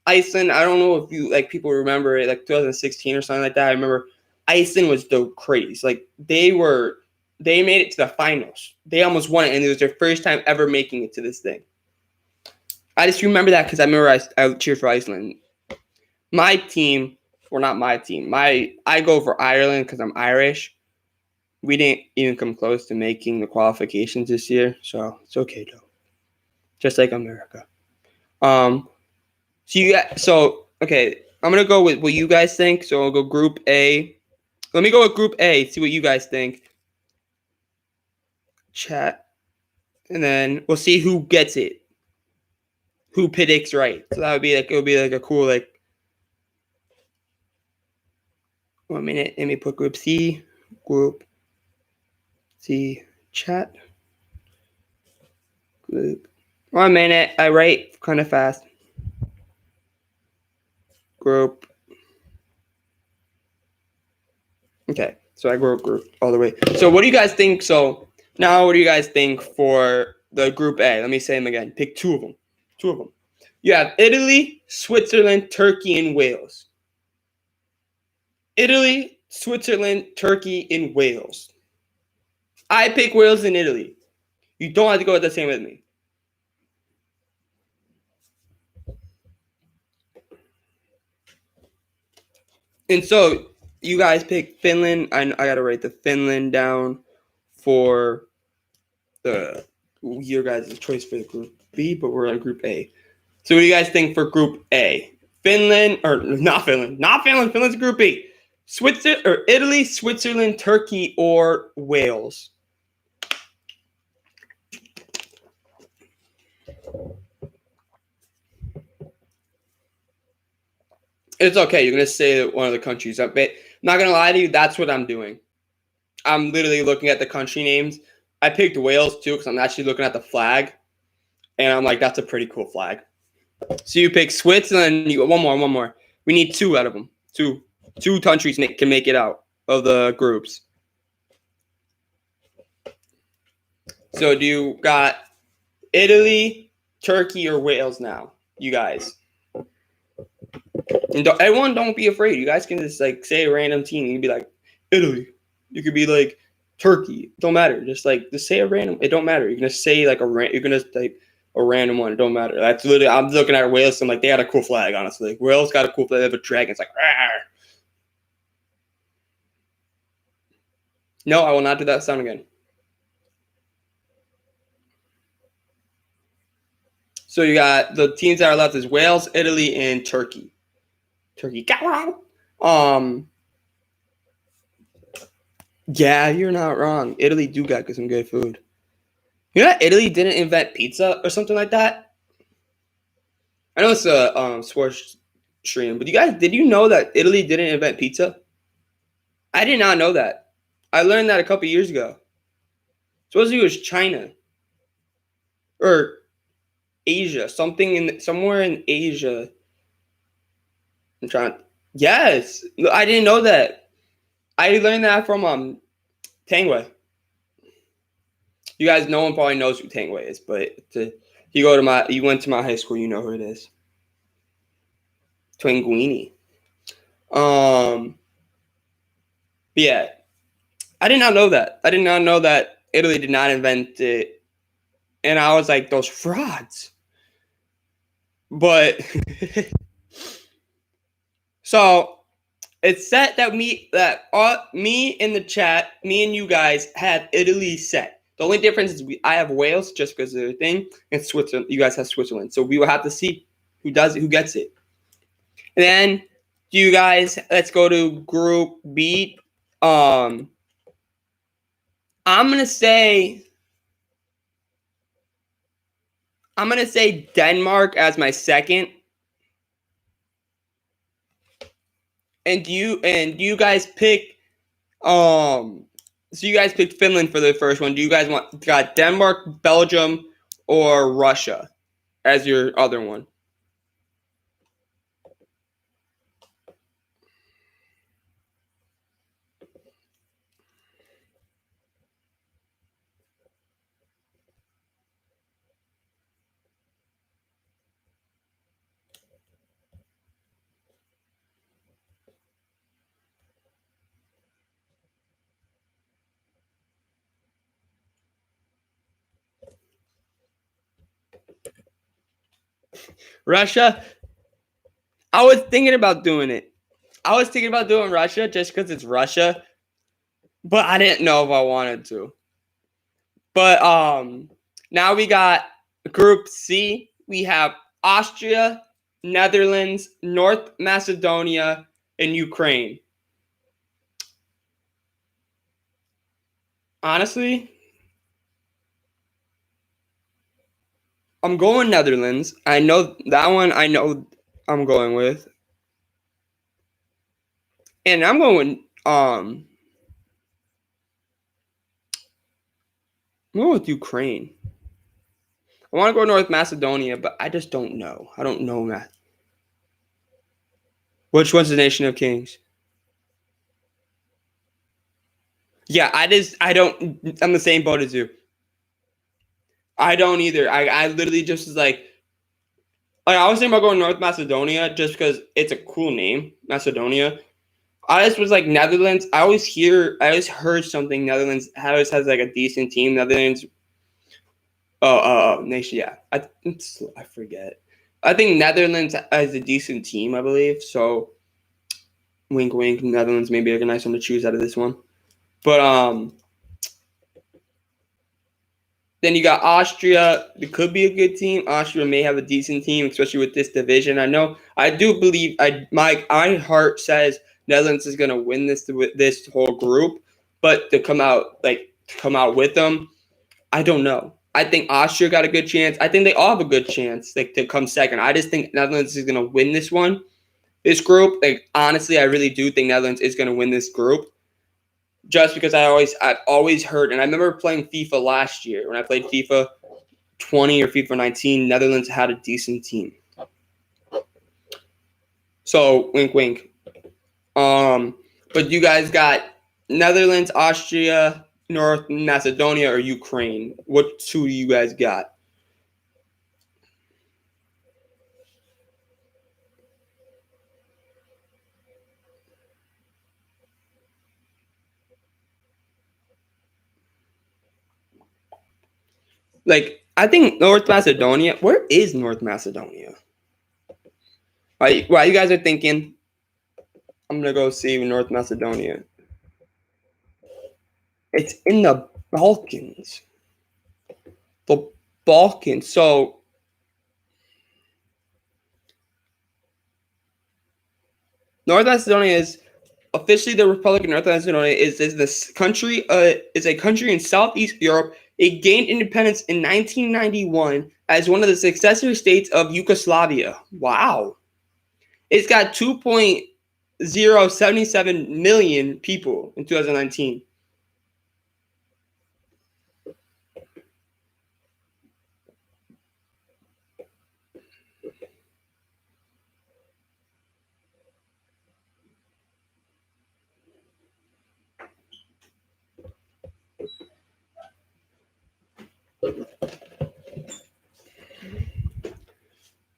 Iceland, I don't know if you like people remember it, like 2016 or something like that. I remember Iceland was the craze. Like, they made it to the finals. They almost won it, and it was their first time ever making it to this thing. I just remember that because I remember I cheered for Iceland. My team, or not my team, I go for Ireland because I'm Irish. We didn't even come close to making the qualifications this year, so it's okay though. Just like America. Okay, I'm gonna go with what you guys think. So I'll go Group A. Let me go with Group A. See what you guys think. Chat, and then we'll see who gets it. Who predicts right? So that would be like a cool 1 minute. Let me put Group C. Group C chat. Group. 1 minute. I write kind of fast. Group. Okay, so I group all the way. So what do you guys think? So now what do you guys think for the Group A? Let me say them again. Pick two of them. You have Italy, Switzerland, Turkey, and Wales. Italy, Switzerland, Turkey, and Wales. I pick Wales and Italy. You don't have to go with the same with me. And so you guys pick Finland. I got to write the Finland down for your guys' choice for the Group B, but we're on Group A. So what do you guys think for Group A? Finland, or not Finland. Finland's Group B. Italy, Switzerland, Turkey, or Wales? It's okay. You're going to say one of the countries. I'm not going to lie to you. That's what I'm doing. I'm literally looking at the country names. I picked Wales, too, because I'm actually looking at the flag. And I'm like, that's a pretty cool flag. So you pick Switzerland. You one more. We need two out of them. Two countries can make it out of the groups. So do you got Italy, Turkey, or Wales now? You guys. And everyone don't be afraid. You guys can just say a random team. You can be like Italy. You could be like Turkey. It don't matter. Just say a random. It don't matter. You're gonna say you're gonna type a random one. It don't matter. That's literally. I'm looking at Wales. And they had a cool flag. Honestly, Wales got a cool flag. They have a dragon. It's like. Rawr. No, I will not do that sound again. So you got the teams that are left is Wales, Italy, and Turkey. Yeah, you're not wrong. Italy do got some good food. You know that Italy didn't invent pizza or something like that? I know it's a sports But you guys, did you know that Italy didn't invent pizza? I did not know that. I learned that a couple years ago. Supposedly it was China or Asia, somewhere in Asia. I'm trying. Yes, I didn't know that. I learned that from Tangway. You guys, no one probably knows who Tangway is, but you went to my high school, you know who it is. Twanguini. Yeah, I did not know that. I did not know that Italy did not invent it, and I was like, those frauds. But so it's set that me in the chat, me and you guys have Italy set. The only difference is I have Wales just because of their thing, and Switzerland. You guys have Switzerland, so we will have to see who gets it. And then you guys, let's go to Group B. I'm gonna say Denmark as my second. And you guys pick so you guys picked Finland for the first one. Do you guys got Denmark, Belgium, or Russia as your other one? Russia. I was thinking about doing it. I was thinking about doing Russia just because it's Russia, but I didn't know if I wanted to. But now we got Group C. We have Austria, Netherlands, North Macedonia, and Ukraine. Honestly, I'm going Netherlands. I know that one. I know I'm going with, and I'm going. I'm going with Ukraine. I want to go North Macedonia, but I just don't know. I don't know that. Which one's the Nation of Kings? Yeah, I don't. I'm the same boat as you. I don't either. I literally just was like I was thinking about going North Macedonia just because it's a cool name, Macedonia. I just was like Netherlands. I always heard something. Netherlands always has like a decent team. Netherlands. Nation. Yeah, I forget. I think Netherlands has a decent team. I believe so. Wink, wink. Netherlands maybe a nice one to choose out of this one, but then you got Austria. It could be a good team. Austria may have a decent team, especially with this division. I do believe. My heart says Netherlands is going to win this whole group, but to come out with them, I don't know. I think Austria got a good chance. I think they all have a good chance to come second. I just think Netherlands is going to win this group. Honestly, I really do think Netherlands is going to win this group. Just because I've always heard, and I remember playing FIFA last year when I played FIFA 20 or FIFA 19, Netherlands had a decent team. So wink, wink. But you guys got Netherlands, Austria, North Macedonia, or Ukraine. What two do you guys got? I think North Macedonia. Where is North Macedonia? While you guys are thinking, I'm gonna go see North Macedonia. It's in the Balkans. The Balkans. So North Macedonia is officially the Republic of North Macedonia. Is this country? Is a country in Southeast Europe. It gained independence in 1991 as one of the successor states of Yugoslavia. Wow. It's got 2.077 million people in 2019.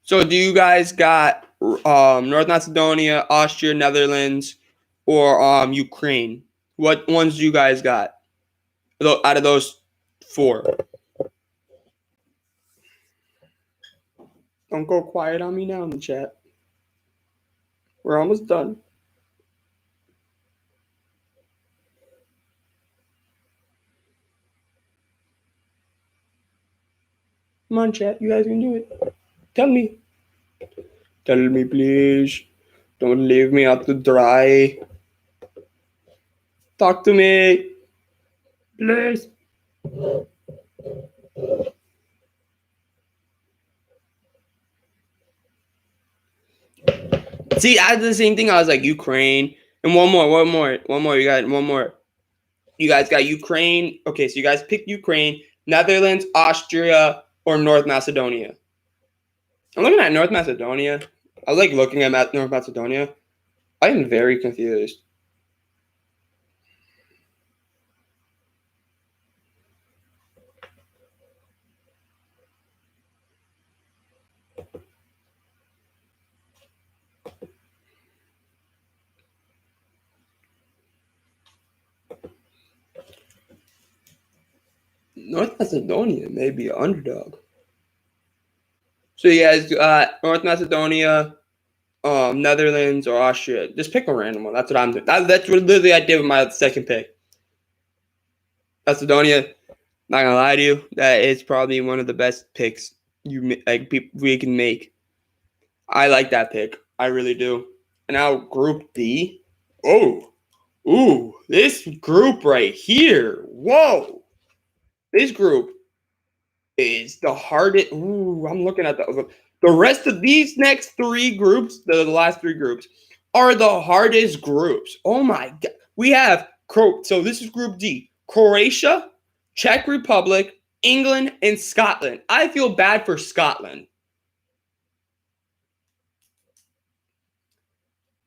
So do you guys got North Macedonia, Austria, Netherlands, or Ukraine? What ones do you guys got out of those four? Don't go quiet on me now in the chat. We're almost done. Come on, chat. You guys can do it. Tell me. Tell me, please. Don't leave me out to dry. Talk to me. Please. See, I did the same thing. I was like, Ukraine. And one more. You got one more. You guys got Ukraine. Okay, so you guys picked Ukraine, Netherlands, Austria, or North Macedonia. I'm looking at North Macedonia. I like looking at North Macedonia. I am very confused. North Macedonia may be an underdog. So you guys got North Macedonia, Netherlands, or Austria. Just pick a random one. That's what I'm doing. That's what literally I did with my second pick. Macedonia. Not gonna lie to you, that is probably one of the best picks we can make. I like that pick. I really do. And now Group D. Oh, ooh, this group right here. Whoa, this group is the hardest. Ooh, I'm looking at the rest of these next three groups. The last three groups are the hardest groups. Oh my god, we have so this is Group D: Croatia, Czech Republic, England, and Scotland. I feel bad for Scotland.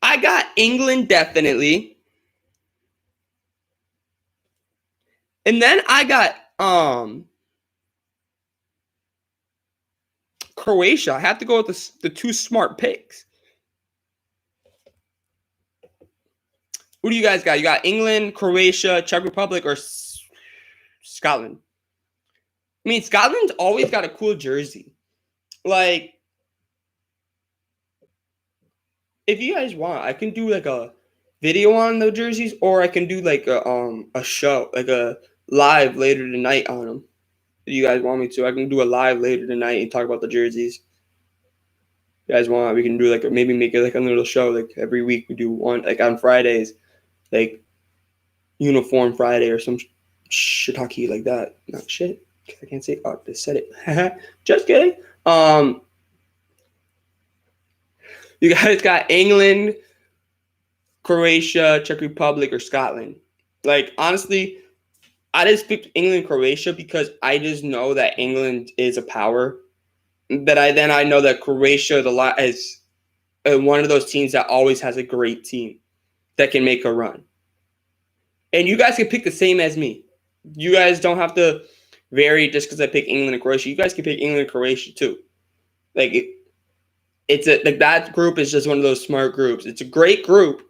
I got England definitely. And then I got Croatia. I have to go with the two smart picks. Who do you guys got? You got England, Croatia, Czech Republic, or Scotland? I mean, Scotland's always got a cool jersey. Like, if you guys want, I can do like a video on the jerseys, or I can do like a show, like a live later tonight on them. If you guys want me to, I can do a live later tonight and talk about the jerseys. If you guys want, we can do like maybe make it like a little show. Like every week we do one, like on Fridays, like Uniform Friday or some shiitake like that. Not shit. I can't say. Oh, I said it. Just kidding. You guys got England, Croatia, Czech Republic, or Scotland. Like honestly, I just picked England, Croatia because I just know that England is a power. But I know that Croatia is one of those teams that always has a great team that can make a run. And you guys can pick the same as me. You guys don't have to vary just because I pick England and Croatia. You guys can pick England and Croatia too. Like that group is just one of those smart groups. It's a great group,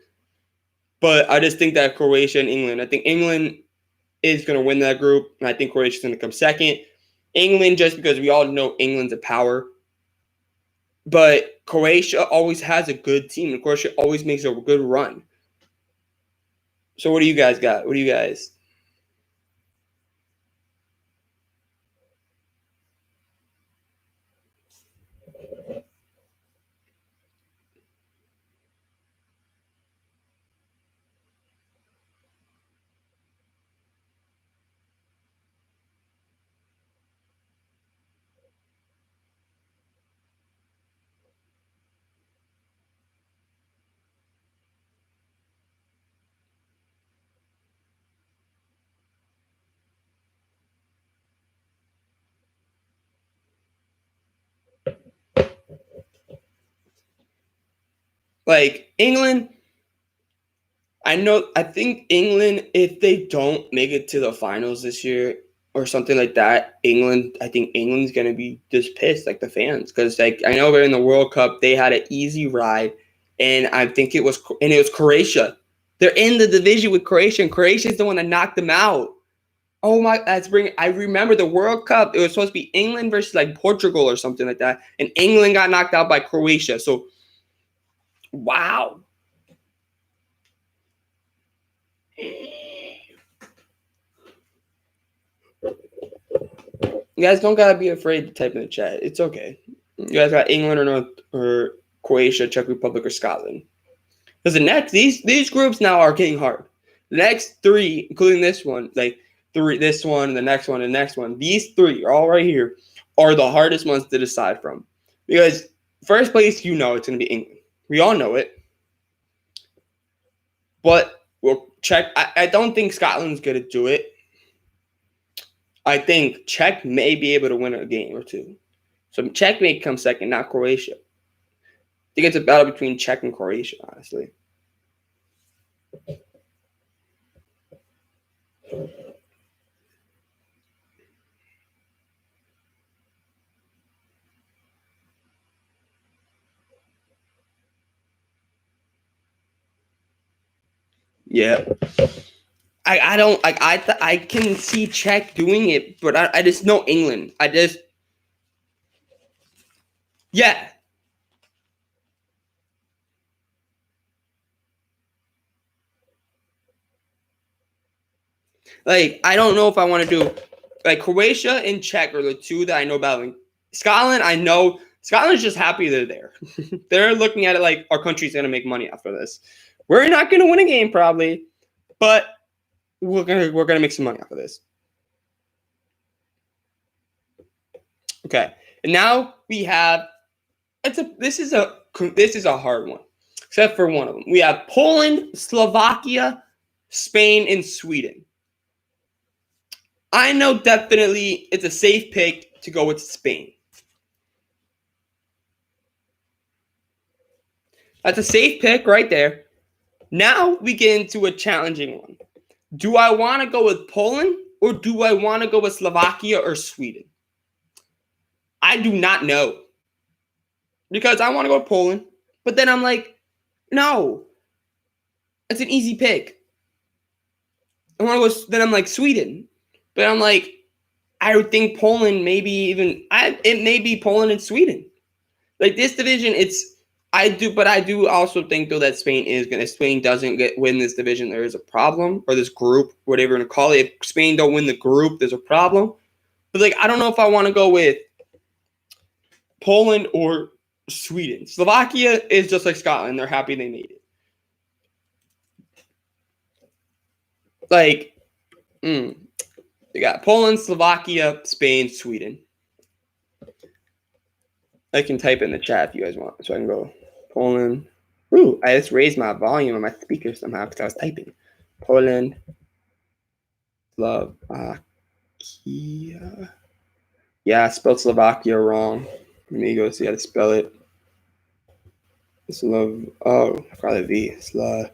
but I just think that Croatia and England. I think England is going to win that group, and I think Croatia is going to come second. England, just because we all know England's a power, but Croatia always has a good team, and Croatia always makes a good run. So what do you guys got? What do you guys? Like England, I think England, if they don't make it to the finals this year or something like that, I think England's gonna be just pissed, like the fans, because like I know they're in the World Cup, they had an easy ride, and it was Croatia. They're in the division with Croatia, and Croatia's the one that knocked them out. Oh my, I remember the World Cup. It was supposed to be England versus like Portugal or something like that, and England got knocked out by Croatia. So, wow. You guys don't gotta be afraid to type in the chat. It's okay. You guys got England or Croatia, Czech Republic, or Scotland. Because the next these groups now are getting hard. The next three, including this one, this one, and the next one, and the next one, these three are all right here, are the hardest ones to decide from. Because first place, you know it's gonna be England. We all know it. But we'll check. I don't think Scotland's gonna do it. I think Czech may be able to win a game or two. So Czech may come second, not Croatia. I think it's a battle between Czech and Croatia, honestly. Yeah. I don't like I can see Czech doing it, but I just know England. Yeah. Like I don't know if I want to do like Croatia and Czech are the two that I know about. Scotland, I know Scotland's just happy they're there. They're looking at it like our country's gonna make money after this. We're not gonna win a game probably, but we're gonna make some money off of this. Okay, and now we have this is a hard one, except for one of them. We have Poland, Slovakia, Spain, and Sweden. I know definitely it's a safe pick to go with Spain. That's a safe pick right there. Now we get into a challenging one. Do I want to go with Poland or do I want to go with Slovakia or Sweden? I do not know. Because I want to go with Poland, but then I'm like, no. It's an easy pick. I want to go, then I'm like Sweden. But I'm like, I would think Poland it may be Poland and Sweden. Like this division, I do also think though that if Spain doesn't win this division, there is a problem, or this group, whatever you want to call it. If Spain don't win the group, there's a problem. But like I don't know if I want to go with Poland or Sweden. Slovakia is just like Scotland. They're happy they made it. Like, you got Poland, Slovakia, Spain, Sweden. I can type in the chat if you guys want, so I can go Poland. Ooh, I just raised my volume on my speaker somehow because I was typing. Poland, Slovakia. Yeah, I spelled Slovakia wrong. Let me go see how to spell it. Probably V. Slovakia.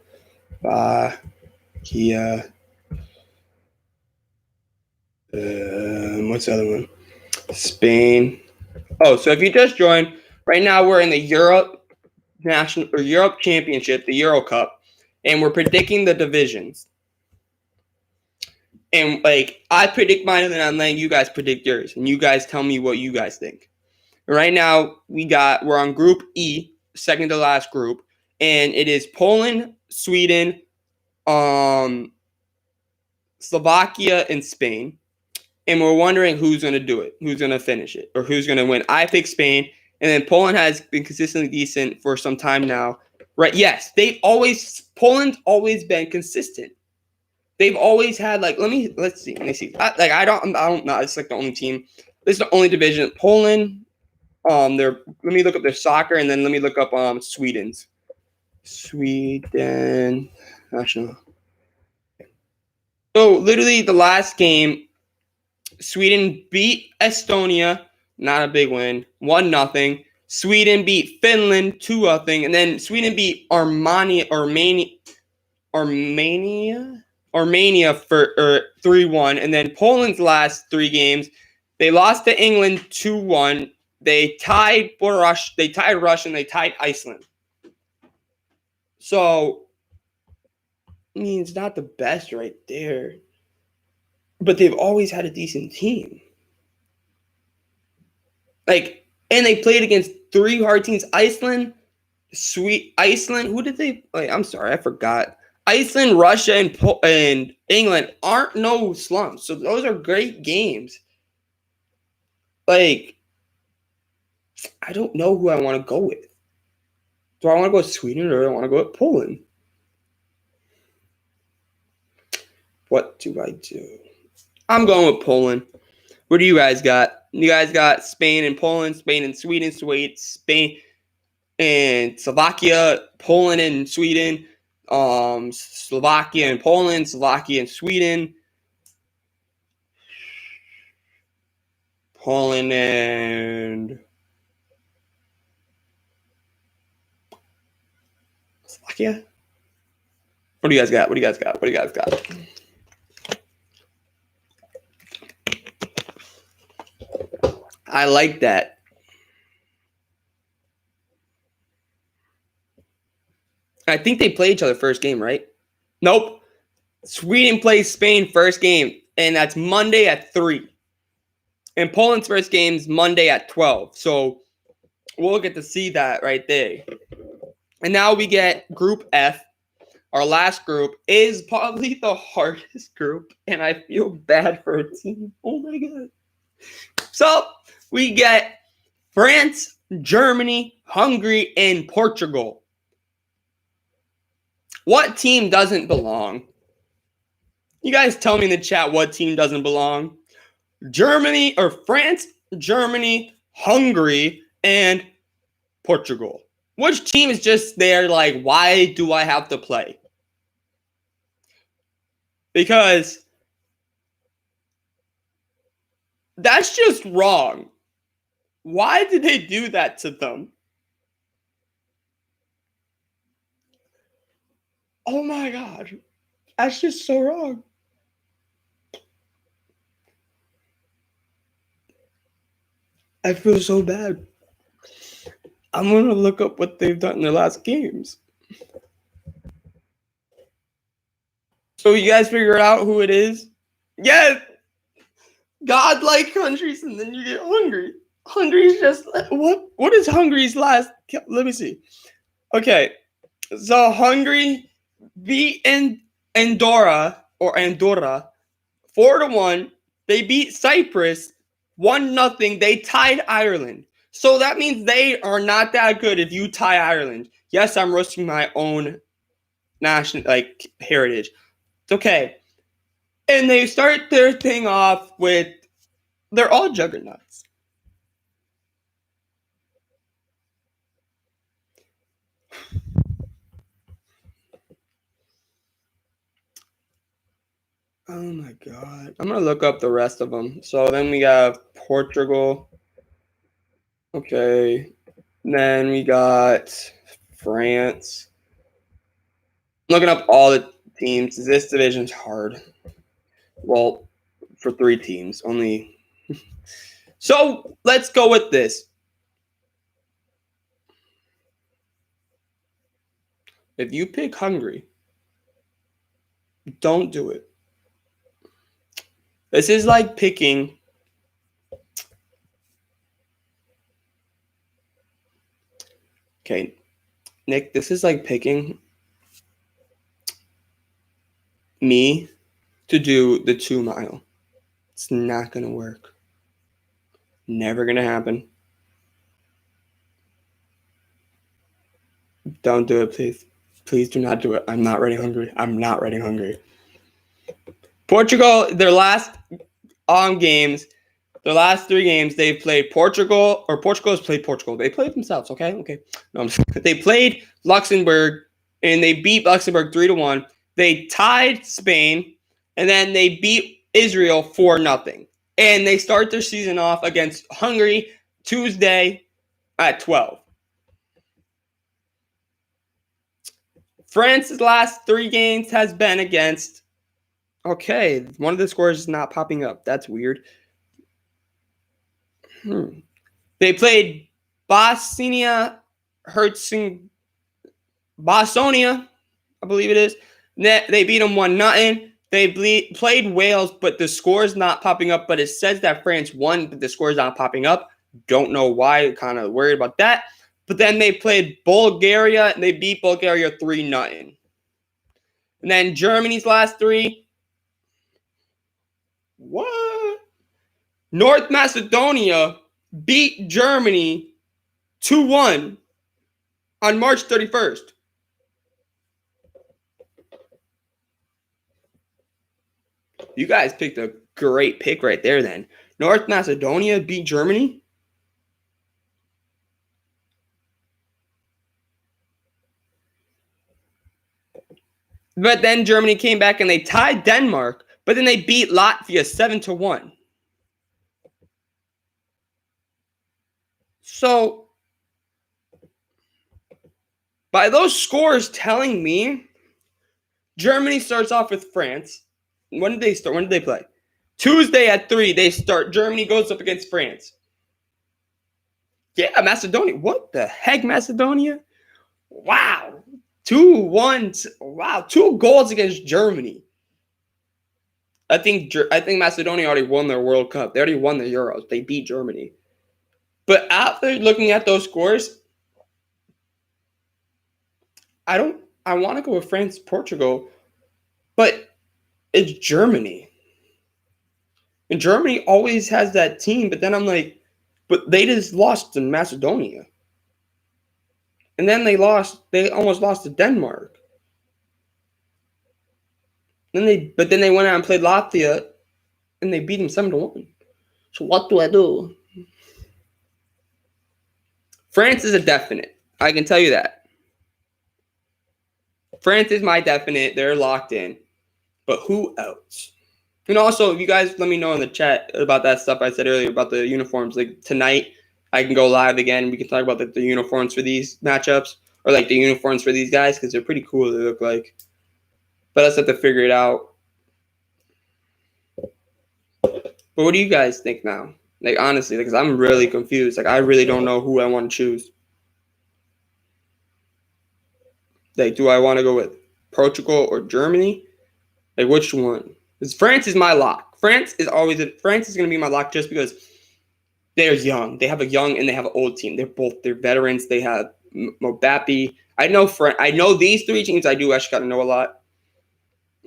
What's the other one? Spain. Oh, so if you just joined, right now we're in the Europe Championship, the Euro Cup, and we're predicting the divisions. And like I predict mine, and then I'm letting you guys predict yours, and you guys tell me what you guys think. Right now we're on Group E, second to last group, and it is Poland, Sweden, Slovakia, and Spain. And we're wondering who's going to do it, who's going to finish it, or who's going to win. I pick Spain, and then Poland has been consistently decent for some time now. Right? Yes, Poland's always been consistent. They've always had let's see. I don't know. It's like the only team. This is the only division. Poland. Let me look up their soccer, and then let me look up Sweden's. Sweden national. So literally the last game. Sweden beat Estonia, not a big win, 1-0. Sweden beat Finland 2-0, and then Sweden beat Armenia for 3-1, and then Poland's last 3 games, they lost to England 2-1. They tied Russia, and they tied Iceland. So, I mean, it's not the best right there, but they've always had a decent team. And they played against 3 hard teams: Iceland. Who did they play? I'm sorry, I forgot. Iceland, Russia, and England aren't no slumps. So those are great games. I don't know who I want to go with. Do I want to go with Sweden or do I want to go with Poland? What do I do? I'm going with Poland. What do you guys got? You guys got Spain and Poland, Spain and Sweden, Spain and Slovakia, Poland and Sweden, Slovakia and Poland, Slovakia and Sweden, Poland and Slovakia. What do you guys got? I like that. I think they play each other first game, right? Nope. Sweden plays Spain first game, and that's Monday at 3. And Poland's first game is Monday at 12. So we'll get to see that right there. And now we get Group F. Our last group is probably the hardest group, and I feel bad for a team. Oh, my God. So we get France, Germany, Hungary, and Portugal. What team doesn't belong? You guys tell me in the chat what team doesn't belong. France, Germany, Hungary, and Portugal. Which team is just there why do I have to play? Because that's just wrong. Why did they do that to them? Oh my God. That's just so wrong. I feel so bad. I'm going to look up what they've done in their last games. So you guys figure out who it is? Yes! Godlike countries, and then you get Hungary. Hungary's just... What is Hungary's last... Let me see. Okay. So Hungary beat Andorra 4-1. They beat Cyprus 1-0. They tied Ireland. So that means they are not that good if you tie Ireland. Yes, I'm roasting my own national heritage. It's okay. And they start their thing off with they're all juggernauts. Oh my God. I'm going to look up the rest of them. So then we got Portugal. Okay. Then we got France. Looking up all the teams. This division's hard. Well, for 3 teams only. So let's go with this. If you pick Hungary, don't do it. This is like picking Nick, this is like picking me to do the 2 mile. It's not going to work. Never going to happen. Don't do it, please. Please do not do it. I'm not writing Hungary. Portugal, their last games, their last 3 games, they've played Portugal has played Portugal. They played themselves, okay? No, they played Luxembourg, and they beat Luxembourg 3-1. They tied Spain, and then they beat Israel 4-0. And they start their season off against Hungary Tuesday at 12. France's last 3 games has been against. Okay, one of the scores is not popping up. That's weird. They played Bosnia Herzegovina, I believe it is. They beat them 1-0. They played Wales, but the score is not popping up. But it says that France won, but the score is not popping up. Don't know why. Kind of worried about that. But then they played Bulgaria, and they beat Bulgaria 3-0. And then Germany's last 3. What? North Macedonia beat Germany 2-1 on March 31st. You guys picked a great pick right there then. North Macedonia beat Germany? But then Germany came back and they tied Denmark, but then they beat Latvia 7-1. So, by those scores telling me, Germany starts off with France. When did they start? When did they play? Tuesday at 3, they start. Germany goes up against France. Yeah, Macedonia. What the heck, Macedonia? Wow. 2-1. Wow, 2 goals against Germany. I think Macedonia already won their World Cup. They already won the Euros. They beat Germany. But after looking at those scores, I want to go with France, Portugal, but it's Germany. And Germany always has that team, but then I'm like, but they just lost to Macedonia. And then they almost lost to Denmark. But then they went out and played Latvia and they beat them 7-1. So what do I do? France is a definite. I can tell you that. France is my definite. They're locked in. But who else? And also, if you guys let me know in the chat about that stuff I said earlier about the uniforms. Like tonight, I can go live again and we can talk about the uniforms for these matchups. Or like the uniforms for these guys because they're pretty cool to look like. But I just have to figure it out. But what do you guys think now? Like honestly, because I'm really confused. Like I really don't know who I want to choose. Like, do I want to go with Portugal or Germany? Like, which one? Because France is my lock. France is going to be my lock just because they're young. They have a young and they have an old team. They're veterans. They have Mbappe. I know these 3 teams. I do actually got to know a lot.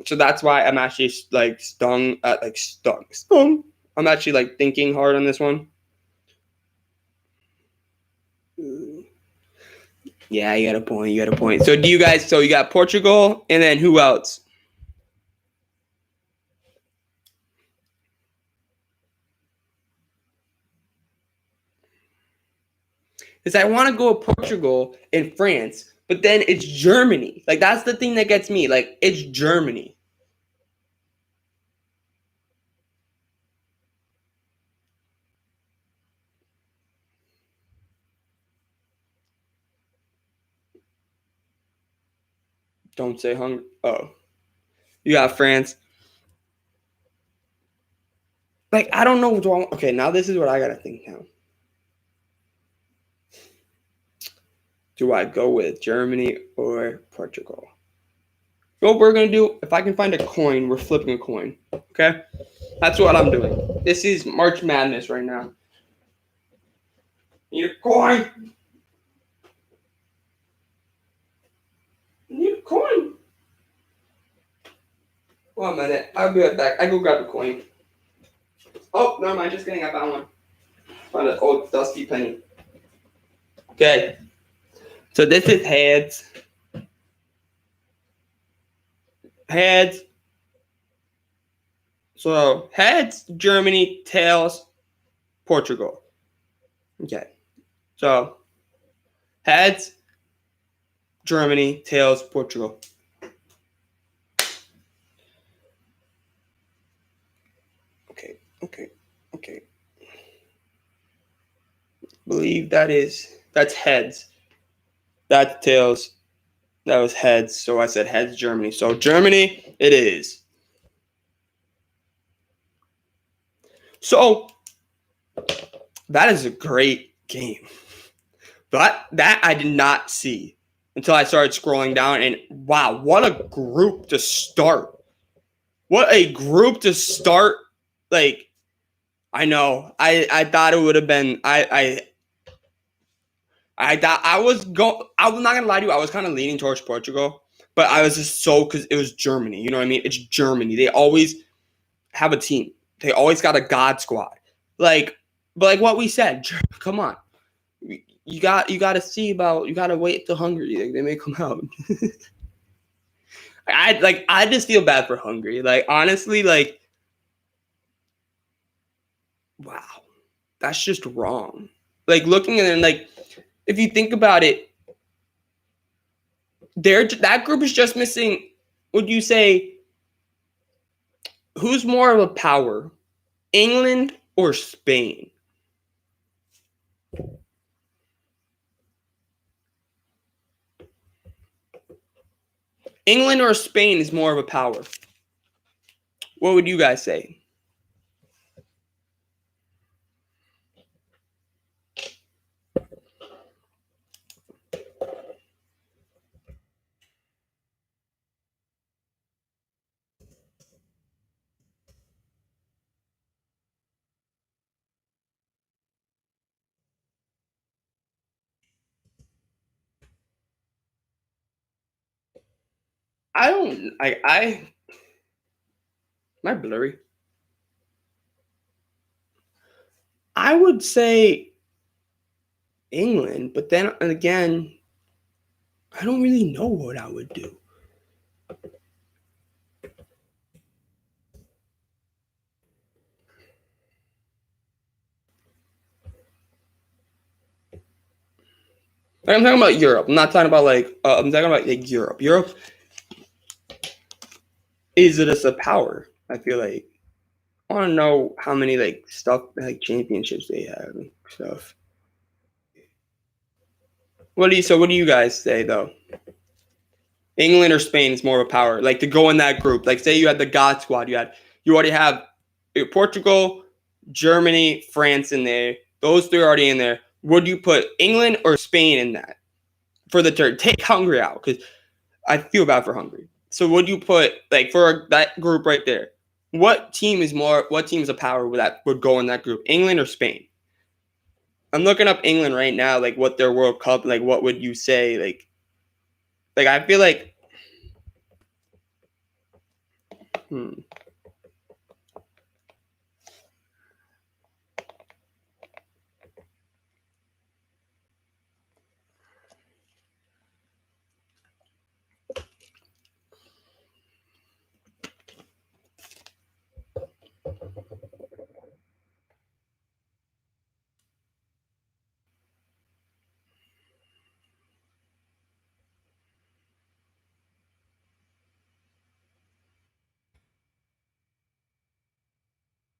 So that's why I'm actually like stung. I'm actually like thinking hard on this one. Yeah, you got a point. So you got Portugal and then who else? Because I want to go with Portugal and France, but then it's Germany. Like that's the thing that gets me. Like it's Germany. Don't say Hungary. Oh, you got France. Like I don't know. Okay, now this is what I gotta think now. Do I go with Germany or Portugal? What we're going to do, if I can find a coin, we're flipping a coin. Okay? That's what I'm doing. This is March Madness right now. Need a coin. Need a coin. 1 minute. I'll be right back. I go grab a coin. Oh, never mind. Just kidding. I found one. Found an old dusty penny. Okay. So this is heads. Heads. So heads, Germany, tails, Portugal. Okay. So heads, Germany, tails, Portugal. Okay. Believe that is That's heads. That's tails. That was heads. So I said heads, Germany. So Germany, it is. So that is a great game. But that I did not see until I started scrolling down. And wow, what a group to start. What a group to start. Like, I know. I thought it would have been I thought I'm not gonna lie to you, I was kind of leaning towards Portugal, but I was just so because it was Germany. You know what I mean? It's Germany. They always have a team. They always got a God squad. Like, but like what we said, come on. You got to see about you got to wait till Hungary. Like, they may come out. I just feel bad for Hungary. Like, honestly, like, wow, that's just wrong. Like, looking at it, and like, if you think about it, that group is just missing. Would you say who's more of a power, England or Spain? England or Spain is more of a power. What would you guys say? I don't. I. Am I blurry? I would say England, but then again, I don't really know what I would do. Like, I'm talking about Europe. I'm not talking about I'm talking about like Europe. Europe is it just a power? I feel like I want to know how many like stuff like championships they have and stuff. What do you guys say though? England or Spain is more of a power. Like to go in that group. Like say you had the God squad. You already have Portugal, Germany, France in there. Those three are already in there. Would you put England or Spain in that for the turn? Take Hungary out because I feel bad for Hungary. So would you put like for that group right there? What team is a power that would go in that group? England or Spain? I'm looking up England right now, like what their World Cup, like what would you say? Like I feel like hmm.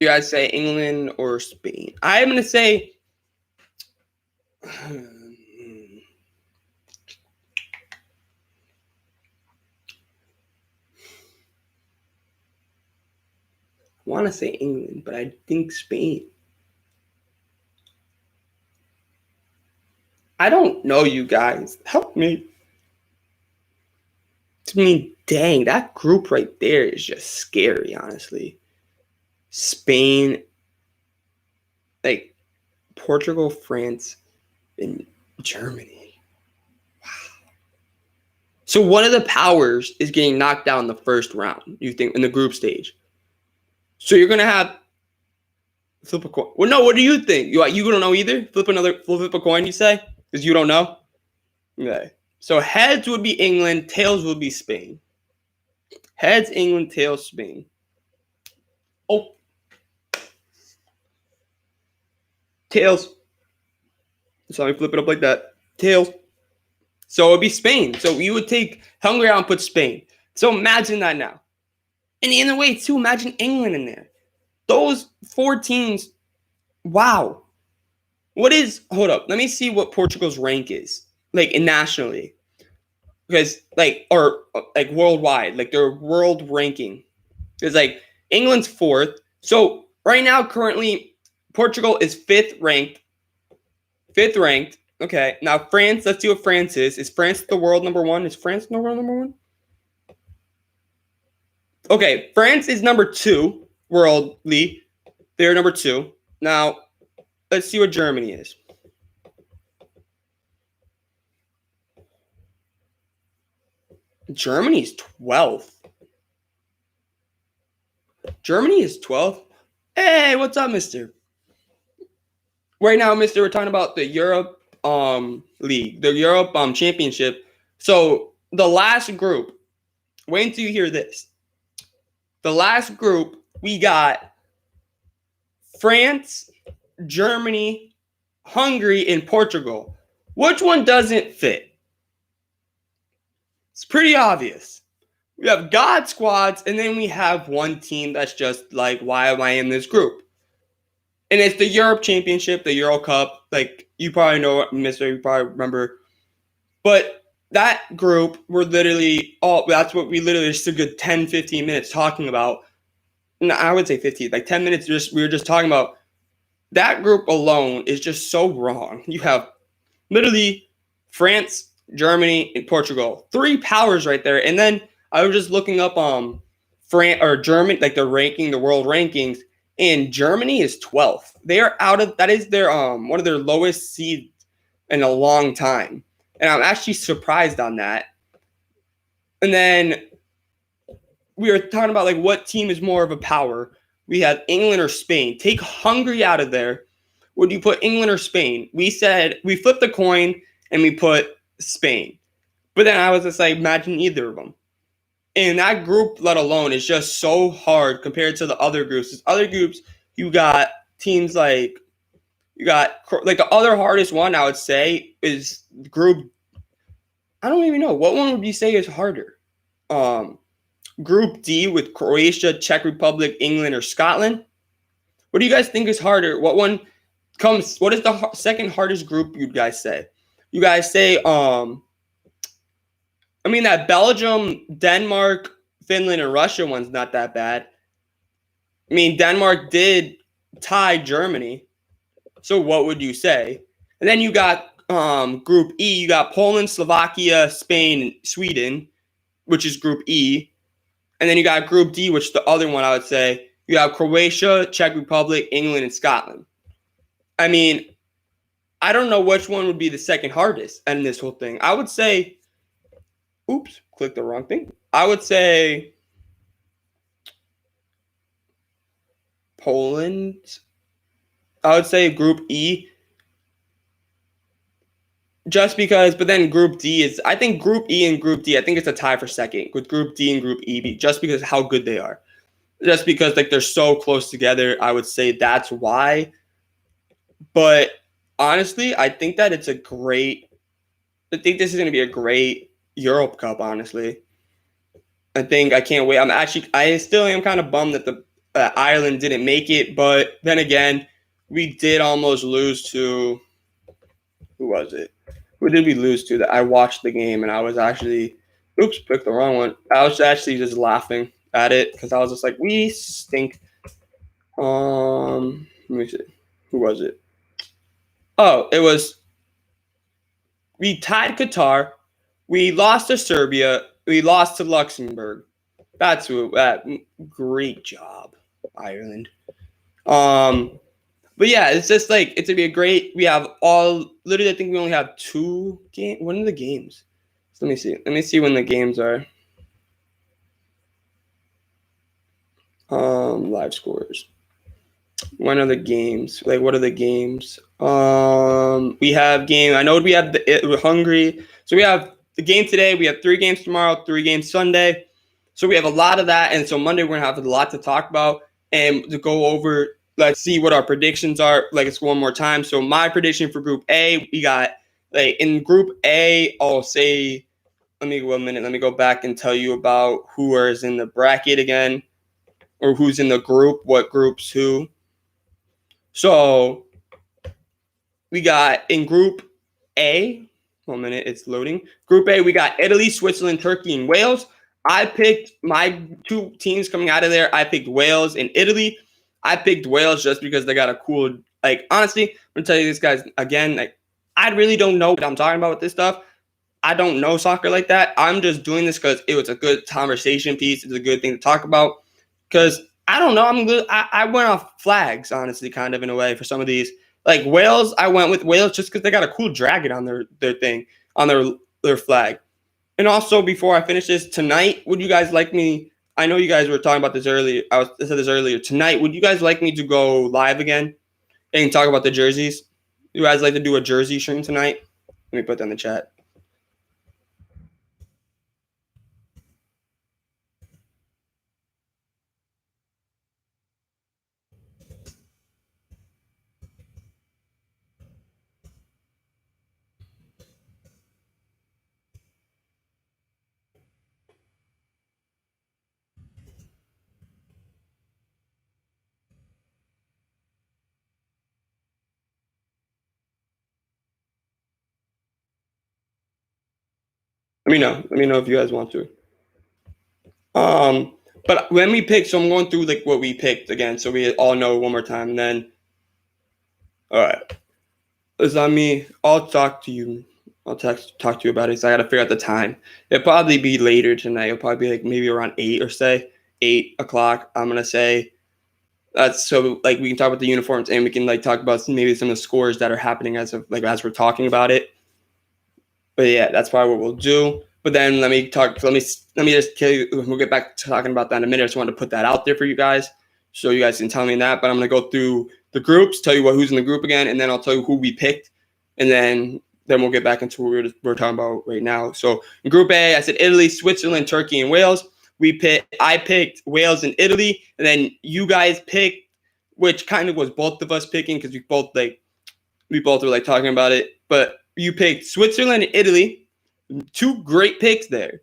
You guys say England or Spain? I'm gonna say I want to say England, but I think Spain. I don't know, you guys. Help me. I mean, dang, that group right there is just scary, honestly. Spain, like Portugal, France, and Germany. Wow. So one of the powers is getting knocked down in the first round, you think, in the group stage. So you're gonna have flip a coin. Well, no, what do you think? You don't know either? Flip a coin, you say? Because you don't know? Okay. So heads would be England, tails would be Spain. Heads, England, tails, Spain. Oh, tails. So I flip it up like that. Tails. So it would be Spain. So you would take Hungary out and put Spain. So imagine that now. And in a way, too, imagine England in there. Those four teams, wow. Hold up, let me see what Portugal's rank is, like, in nationally. Because, like, or like worldwide, like their world ranking. Because, like, England's fourth. So right now, currently, Portugal is fifth ranked. Fifth ranked. Okay. Now France, let's see what France is. Is France the world number one? Is France the world number one? Okay, France is number two worldly. They're number two. Now, let's see what Germany is. Germany's 12th. Germany is 12th. Hey, what's up, mister? Right now, mister, we're talking about the Europe league, the Europe championship. So the last group, wait until you hear this. The last group, we got France, Germany, Hungary, and Portugal. Which one doesn't fit? It's pretty obvious. We have God squads, and then we have one team that's just like, why am I in this group? And it's the Europe Championship, the Euro Cup. Like, you probably know, mister, you probably remember. But that group, that's what we literally just a good 10, 15 minutes talking about. No, I would say 15, like 10 minutes, we were just talking about. That group alone is just so wrong. You have literally France, Germany, and Portugal. Three powers right there. And then I was just looking up France or Germany, like the world rankings, and Germany is 12th. They are that is their one of their lowest seeds in a long time. And I'm actually surprised on that. And then we were talking about, like, what team is more of a power. We have England or Spain. Take Hungary out of there. Would you put England or Spain? We said we flipped the coin and we put Spain. But then I was just like, imagine either of them. And that group, let alone, is just so hard compared to the other groups. There's other groups, you got teams like, the other hardest one, I would say, is group. I don't even know. What one would you say is harder? Group D with Croatia, Czech Republic, England, or Scotland. What do you guys think is harder? What is the second hardest group you guys say? You guys say, that Belgium, Denmark, Finland, and Russia one's not that bad. Denmark did tie Germany. So what would you say? And then you got Group E. You got Poland, Slovakia, Spain, and Sweden, which is Group E. And then you got Group D, which is the other one I would say. You have Croatia, Czech Republic, England, and Scotland. I don't know which one would be the second hardest in this whole thing. I would say, oops, clicked the wrong thing. I would say Poland. I would say Group E. Just because, but then Group D is, I think Group E and Group D, I think it's a tie for second with Group D and Group E, just because of how good they are. Just because, like, they're so close together, I would say that's why. But honestly, I think that I think this is going to be a great Europe Cup, honestly. I can't wait. I still am kind of bummed that the Ireland didn't make it, but then again, we did almost lose to, who was it? Who did we lose to? That I watched the game and I was actually, picked the wrong one. I was actually just laughing at it because I was just like, we stink. Let me see. Who was it? Oh, we tied Qatar. We lost to Serbia. We lost to Luxembourg. Great job, Ireland. But yeah, it's just like, it's going to be a great, we have literally, I think we only have 2 games. When are the games? So let me see. Let me see when the games are. Live scores. When are the games? Like, what are the games? We have game. I know we have we're Hungary. So we have the game today. We have 3 games tomorrow, 3 games Sunday. So we have a lot of that. And so Monday, we're going to have a lot to talk about and to go over. Let's see what our predictions are. Like, it's one more time. So my prediction for Group A, we got, like, in Group A, I'll say, let me go a minute. Let me go back and tell you about who is in the bracket again, or who's in the group, what groups who. So we got in Group A. 1 minute, it's loading. Group A, we got Italy, Switzerland, Turkey, and Wales. I picked my two teams coming out of there. I picked Wales and Italy. I picked Wales just because they got a cool, like, honestly, I'm going to tell you this, guys, again, like, I really don't know what I'm talking about with this stuff. I don't know soccer like that. I'm just doing this because it was a good conversation piece. It's a good thing to talk about because I don't know. I'm good. I went off flags, honestly, kind of in a way for some of these. Like Wales, I went with Wales just because they got a cool dragon on their thing, on their flag. And also, before I finish this, tonight, would you guys like me? I know you guys were talking about this earlier. I said this earlier. Tonight, would you guys like me to go live again and talk about the jerseys? You guys like to do a jersey stream tonight? Let me put that in the chat. Let me know. Let me know if you guys want to. But when we pick, so I'm going through like what we picked again, so we all know one more time. And then, all right, it's on me. I'll talk to you. I'll talk to you about it. So I got to figure out the time. It'll probably be later tonight. It'll probably be like maybe around 8 or say 8 o'clock. I'm gonna say that's so like we can talk about the uniforms and we can like talk about maybe some of the scores that are happening as of like as we're talking about it. But yeah, that's probably what we'll do. But then let me just tell you. We'll get back to talking about that in a minute. I just wanted to put that out there for you guys, so you guys can tell me that. But I'm gonna go through the groups, tell you who's in the group again, and then I'll tell you who we picked, and then we'll get back into what we're talking about right now. So in Group A, I said Italy, Switzerland, Turkey, and Wales. I picked Wales and Italy, and then you guys picked, which kind of was both of us picking because we both were like talking about it, but. You picked Switzerland and Italy. Two great picks there.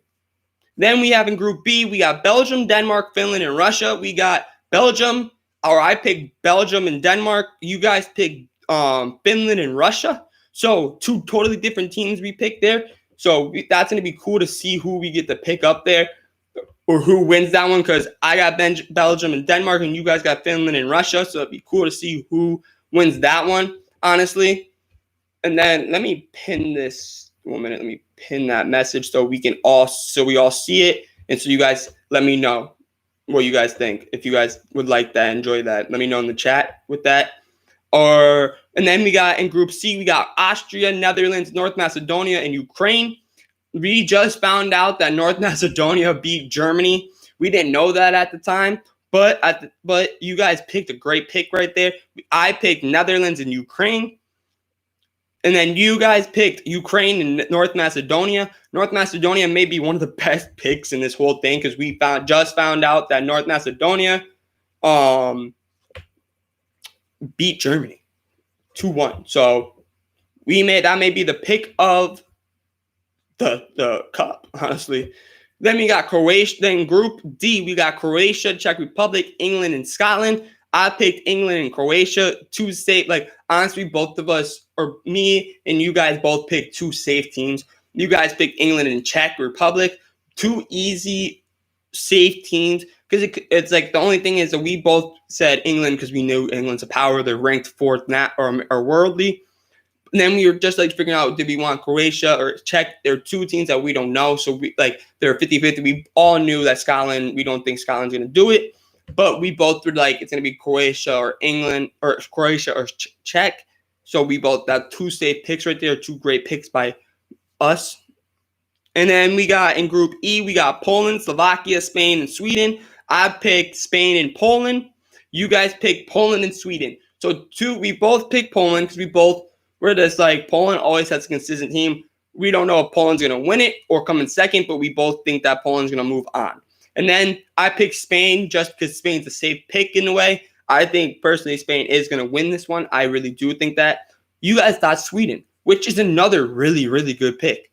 Then we have in Group B, we got Belgium, Denmark, Finland, and Russia. We got Belgium, or I picked Belgium and Denmark. You guys picked Finland and Russia. So two totally different teams we picked there. So that's going to be cool to see who we get to pick up there or who wins that one because I got Belgium and Denmark and you guys got Finland and Russia. So it'd be cool to see who wins that one, honestly. And then let me pin this 1 minute. Let me pin that message so we all see it. And so you guys let me know what you guys think. If you guys would like that, enjoy that. Let me know in the chat with that. And then we got in Group C, we got Austria, Netherlands, North Macedonia, and Ukraine. We just found out that North Macedonia beat Germany. We didn't know that at the time. But you guys picked a great pick right there. I picked Netherlands and Ukraine. And then you guys picked Ukraine and North Macedonia. North Macedonia may be one of the best picks in this whole thing because we just found out that North Macedonia beat Germany 2-1. So that may be the pick of the cup, honestly. Then we got Croatia. Then Group D, we got Croatia, Czech Republic, England, and Scotland. I picked England and Croatia, two safe. Like honestly, both of us, or me and you guys, both picked two safe teams. You guys picked England and Czech Republic, two easy, safe teams. Because it's like the only thing is that we both said England because we knew England's a power. They're ranked fourth or worldly. And then we were just like figuring out, did we want Croatia or Czech? There are two teams that we don't know. So they're 50-50. We all knew that Scotland, we don't think Scotland's going to do it. But we both were like, it's going to be Croatia or England or Croatia or Czech. So we both got two safe picks right there, two great picks by us. And then we got in Group E, we got Poland, Slovakia, Spain, and Sweden. I picked Spain and Poland. You guys picked Poland and Sweden. So we both picked Poland because we're just like, Poland always has a consistent team. We don't know if Poland's going to win it or come in second, but we both think that Poland's going to move on. And then I picked Spain just because Spain's a safe pick in a way. I think personally Spain is going to win this one. I really do think that. You guys thought Sweden, which is another really, really good pick.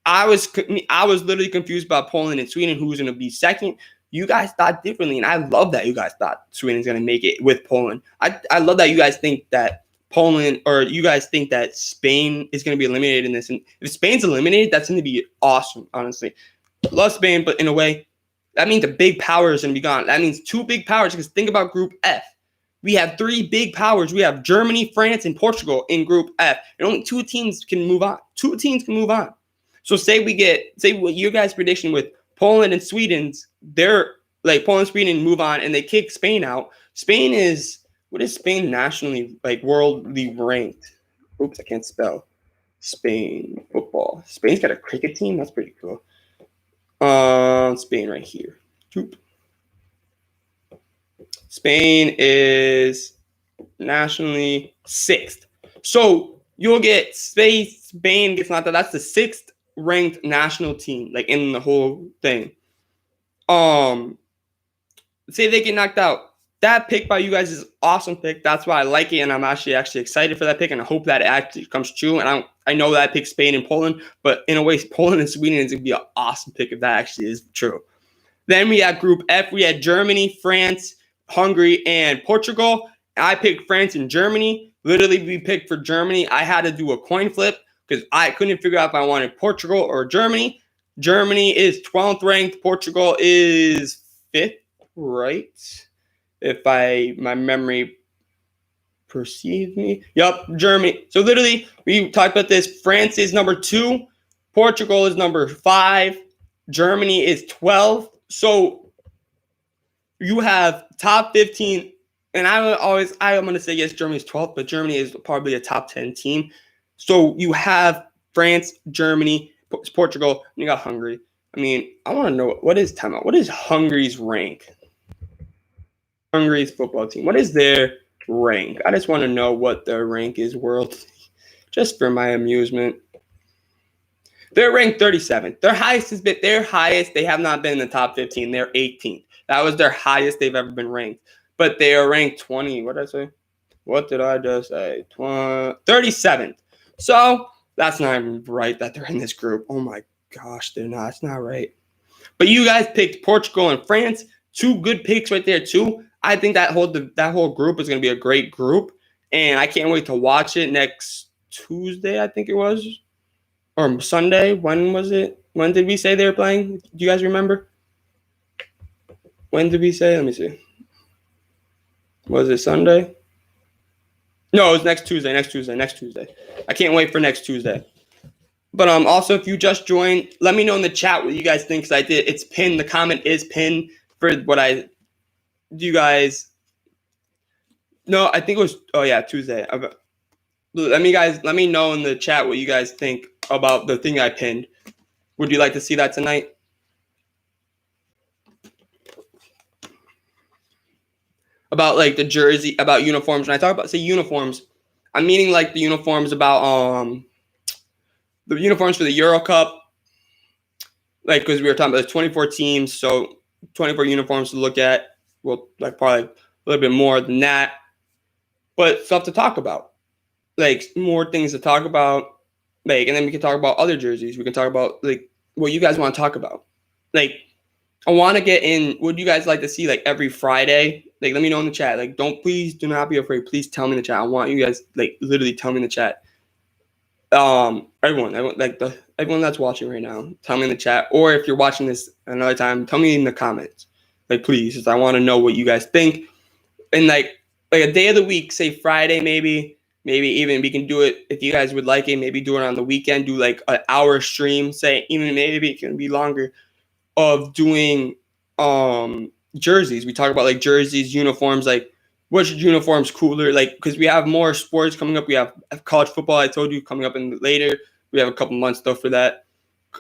I was literally confused about Poland and Sweden, who was going to be second. You guys thought differently, and I love that you guys thought Sweden's going to make it with Poland. I love that you guys think that Poland, or you guys think that Spain is going to be eliminated in this. And if Spain's eliminated, that's going to be awesome, honestly. Love Spain, but in a way, that means a big power is going to be gone. That means two big powers, because think about Group F. We have three big powers. We have Germany, France, and Portugal in Group F. And only two teams can move on. Two teams can move on. So say what your guys' prediction with Poland and Sweden's, they're like Poland and Sweden move on and they kick Spain out. Spain is, what is Spain nationally, like worldly ranked? Oops, I can't spell. Spain football. Spain's got a cricket team? That's pretty cool. Spain right here. Oop. Spain is nationally 6th. So you'll get Spain gets knocked out. That's the 6th ranked national team, like in the whole thing. Say they get knocked out. That pick by you guys is awesome pick. That's why I like it, and I'm actually excited for that pick, and I hope that it actually comes true. And I know that I picked Spain and Poland, but in a way, Poland and Sweden is going to be an awesome pick if that actually is true. Then we have Group F. We had Germany, France, Hungary, and Portugal. I picked France and Germany. Literally, we picked for Germany. I had to do a coin flip because I couldn't figure out if I wanted Portugal or Germany. Germany is 12th ranked. Portugal is 5th, right? If my memory perceives me. Yup, Germany. So literally, we talked about this. France is number 2. Portugal is number 5. Germany is 12. So you have top 15. And I'm going to say, yes, Germany is 12th, but Germany is probably a top 10 team. So you have France, Germany, Portugal, and you got Hungary. I mean, I want to know, what is Hungary's rank? Hungary's football team. What is their rank? I just want to know what their rank is world, just for my amusement. They're ranked 37th. Their highest has been they have not been in the top 15. They're 18th. That was their highest they've ever been ranked. But they are ranked 20. What did I say? What did I just say? 37th. So that's not even right that they're in this group. Oh my gosh, they're not. It's not right. But you guys picked Portugal and France. 2 good picks right there too. I think that whole group is going to be a great group, and I can't wait to watch it next Tuesday, I think it was, or Sunday. When was it? When did we say they were playing? Do you guys remember? When did we say? Let me see. Was it Sunday? No, it was next Tuesday. I can't wait for next Tuesday. But also, if you just joined, let me know in the chat what you guys think, because it's pinned. The comment is pinned for what I. Do you guys? No, I think it was. Oh yeah, Tuesday. Let me know in the chat what you guys think about the thing I pinned. Would you like to see that tonight? About like the jersey, about uniforms. When I talk about uniforms, I'm meaning like the uniforms about the uniforms for the Euro Cup. Like, because we were talking about the 24 teams, so 24 uniforms to look at. Well, like probably a little bit more than that, but stuff to talk about, like more things to talk about, like, and then we can talk about other jerseys. We can talk about like what you guys want to talk about. Like, I want to get in. Would you guys like to see like every Friday? Like, let me know in the chat. Like, please do not be afraid. Please tell me in the chat. I want you guys like literally tell me in the chat. Everyone that's watching right now, tell me in the chat. Or if you're watching this another time, tell me in the comments. Like, please, because I want to know what you guys think. And like a day of the week, say Friday, maybe even we can do it if you guys would like it. Maybe do it on the weekend. Do like an hour stream. Say even maybe it can be longer of doing jerseys. We talk about like jerseys, uniforms, like which uniform's cooler. Like, because we have more sports coming up. We have college football. I told you coming up in later. We have a couple months though for that.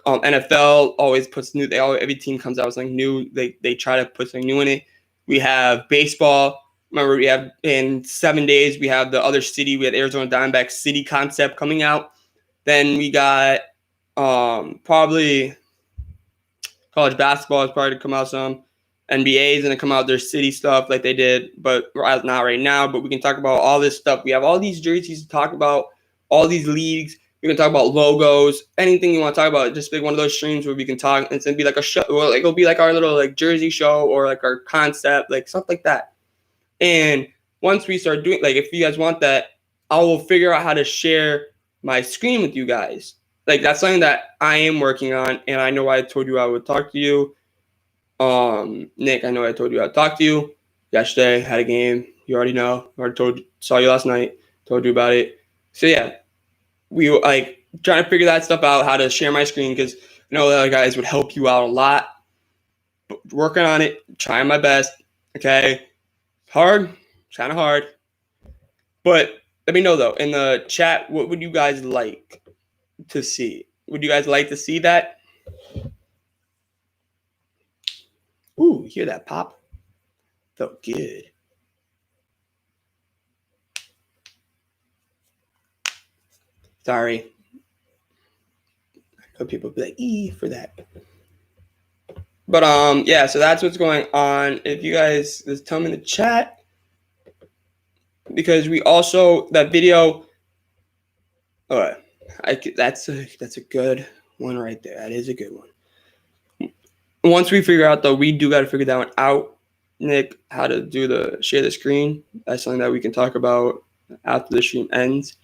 NFL always puts new. Every team comes out with something new. They try to put something new in it. We have baseball. Remember, we have in 7 days. We have the other city. We had Arizona Diamondbacks city concept coming out. Then we got probably college basketball is probably to come out some. NBA is going to come out their city stuff like they did, but not right now. But we can talk about all this stuff. We have all these jerseys to talk about, all these leagues. We can talk about logos, anything you want to talk about. Just like one of those streams where we can talk. It's gonna be like a show, or like it'll be like our little like jersey show or like our concept, like stuff like that. And once we start doing, like, if you guys want that, I will figure out how to share my screen with you guys. Like, that's something that I am working on, and I know I told you I would talk to you. Nick, I know I told you I'd talk to you yesterday. Had a game. You already know. I already saw you last night. Told you about it. So yeah, we like trying to figure that stuff out, how to share my screen, because I know the other guys would help you out a lot. But working on it, trying my best. Okay, hard, kind of hard. But let me know though in the chat, what would you guys like to see? Would you guys like to see that? Ooh, hear that pop? Felt good. Sorry. I know people be like, "E for that." But yeah, so that's what's going on. If you guys just tell me in the chat, because we also that video. That's a good one right there. That is a good one. Once we figure out though, we do got to figure that one out, Nick. How to do the share the screen? That's something that we can talk about after the stream ends,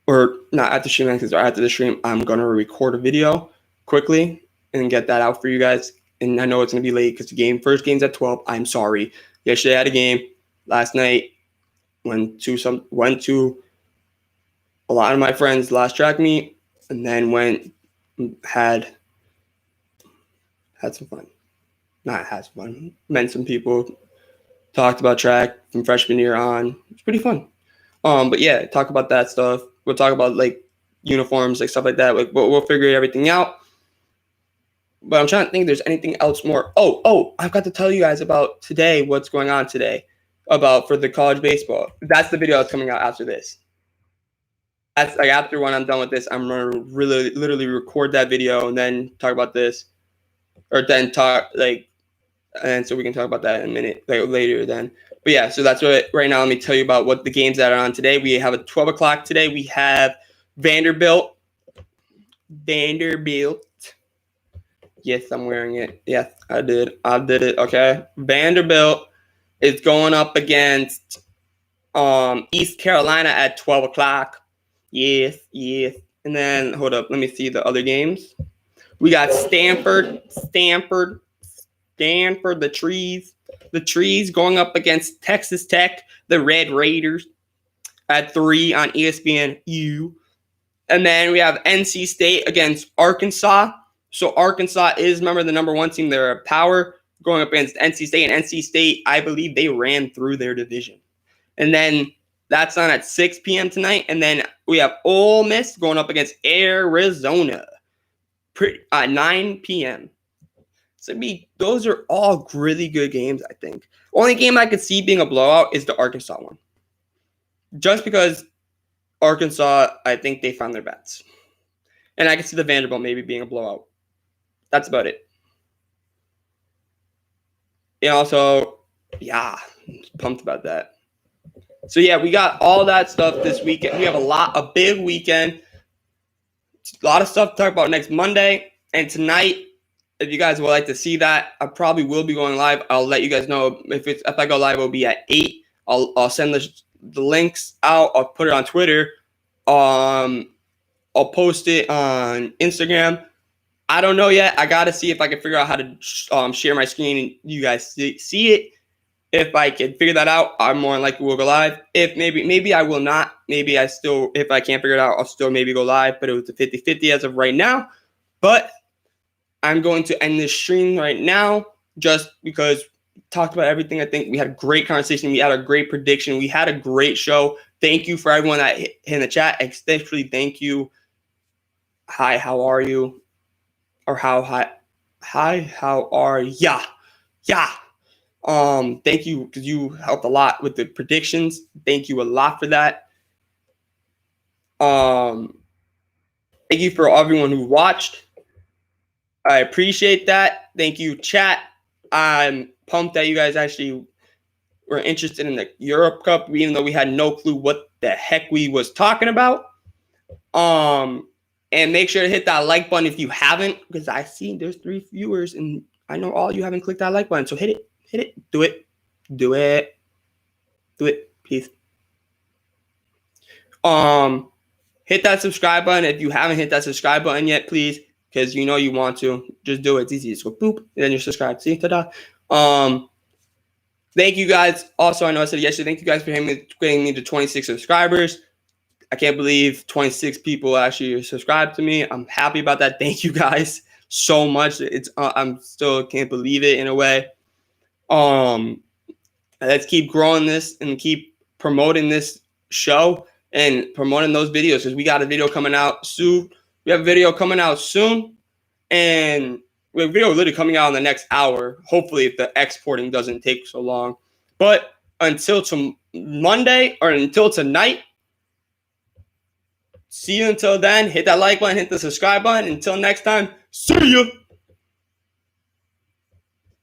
or not after the stream ends, because after the stream, I'm gonna record a video quickly and get that out for you guys. And I know it's gonna be late because the first game's at 12. I'm sorry. Yesterday I had a game. Last night went to a lot of my friends' last track meet, and then had some fun. Not had some fun. Met some people. Talked about track from freshman year on. It's pretty fun. But yeah, talk about that stuff. We'll talk about like uniforms, like stuff like that. Like we'll figure everything out. But I'm trying to think if there's anything else more. Oh, I've got to tell you guys about today, what's going on today for the college baseball. That's the video that's coming out after this. That's like after when I'm done with this, I'm gonna literally record that video and then talk about this, or then and so we can talk about that in a minute, like later then. But yeah, so that's what right now. Let me tell you about what the games that are on today. We have a 12 o'clock today. We have Vanderbilt. Yes, I'm wearing it. Yes, I did it. Okay. Vanderbilt is going up against East Carolina at 12 o'clock. Yes. And then hold up, let me see the other games. We got Stanford, the trees going up against Texas Tech, the Red Raiders at 3 on ESPNU. And then we have NC State against Arkansas. So Arkansas is, remember, the number 1 team. They're a power going up against NC State. And NC State, I believe they ran through their division. And then that's on at 6 p.m. tonight. And then we have Ole Miss going up against Arizona. 9 p.m. So those are all really good games, I think. Only game I could see being a blowout is the Arkansas one. Just because Arkansas, I think they found their bets. And I can see the Vanderbilt maybe being a blowout. That's about it. And also, yeah, I'm pumped about that. So yeah, we got all that stuff this weekend. We have a big weekend. A lot of stuff to talk about next Monday. And tonight, if you guys would like to see that, I probably will be going live. I'll let you guys know if I go live, it'll be at 8. I'll send the links out. I'll put it on Twitter. I'll post it on Instagram. I don't know yet. I got to see if I can figure out how to share my screen and you guys see it. If I can figure that out, I'm more than likely will go live. If maybe I will not. Maybe if I can't figure it out, I'll still maybe go live. But it was a 50-50 as of right now. But I'm going to end this stream right now just because we talked about everything. I think we had a great conversation. We had a great prediction. We had a great show. Thank you for everyone that hit in the chat. Especially thank you. Hi, how are you? Or hi, how are ya? Yeah. Thank you because you helped a lot with the predictions. Thank you a lot for that. Thank you for everyone who watched. I appreciate that. Thank you, chat. I'm pumped that you guys actually were interested in the Europe Cup, even though we had no clue what the heck we was talking about. And make sure to hit that like button if you haven't, because I see there's 3 viewers, and I know all you haven't clicked that like button. So hit it. Do it, please. Hit that subscribe button. If you haven't hit that subscribe button yet, please, because you know you want to. Just do it. It's easy. Just go boop, and then you're subscribed. See, ta-da. Thank you guys. Also, I know I said yesterday, thank you guys for getting me to 26 subscribers. I can't believe 26 people actually subscribed to me. I'm happy about that. Thank you guys so much. I'm still can't believe it in a way. Let's keep growing this and keep promoting this show and promoting those videos, because we got a video coming out soon. We have a video coming out soon, and we have a video literally coming out in the next hour. Hopefully, if the exporting doesn't take so long. But until Monday or until tonight, see you until then. Hit that like button, hit the subscribe button. Until next time, see ya.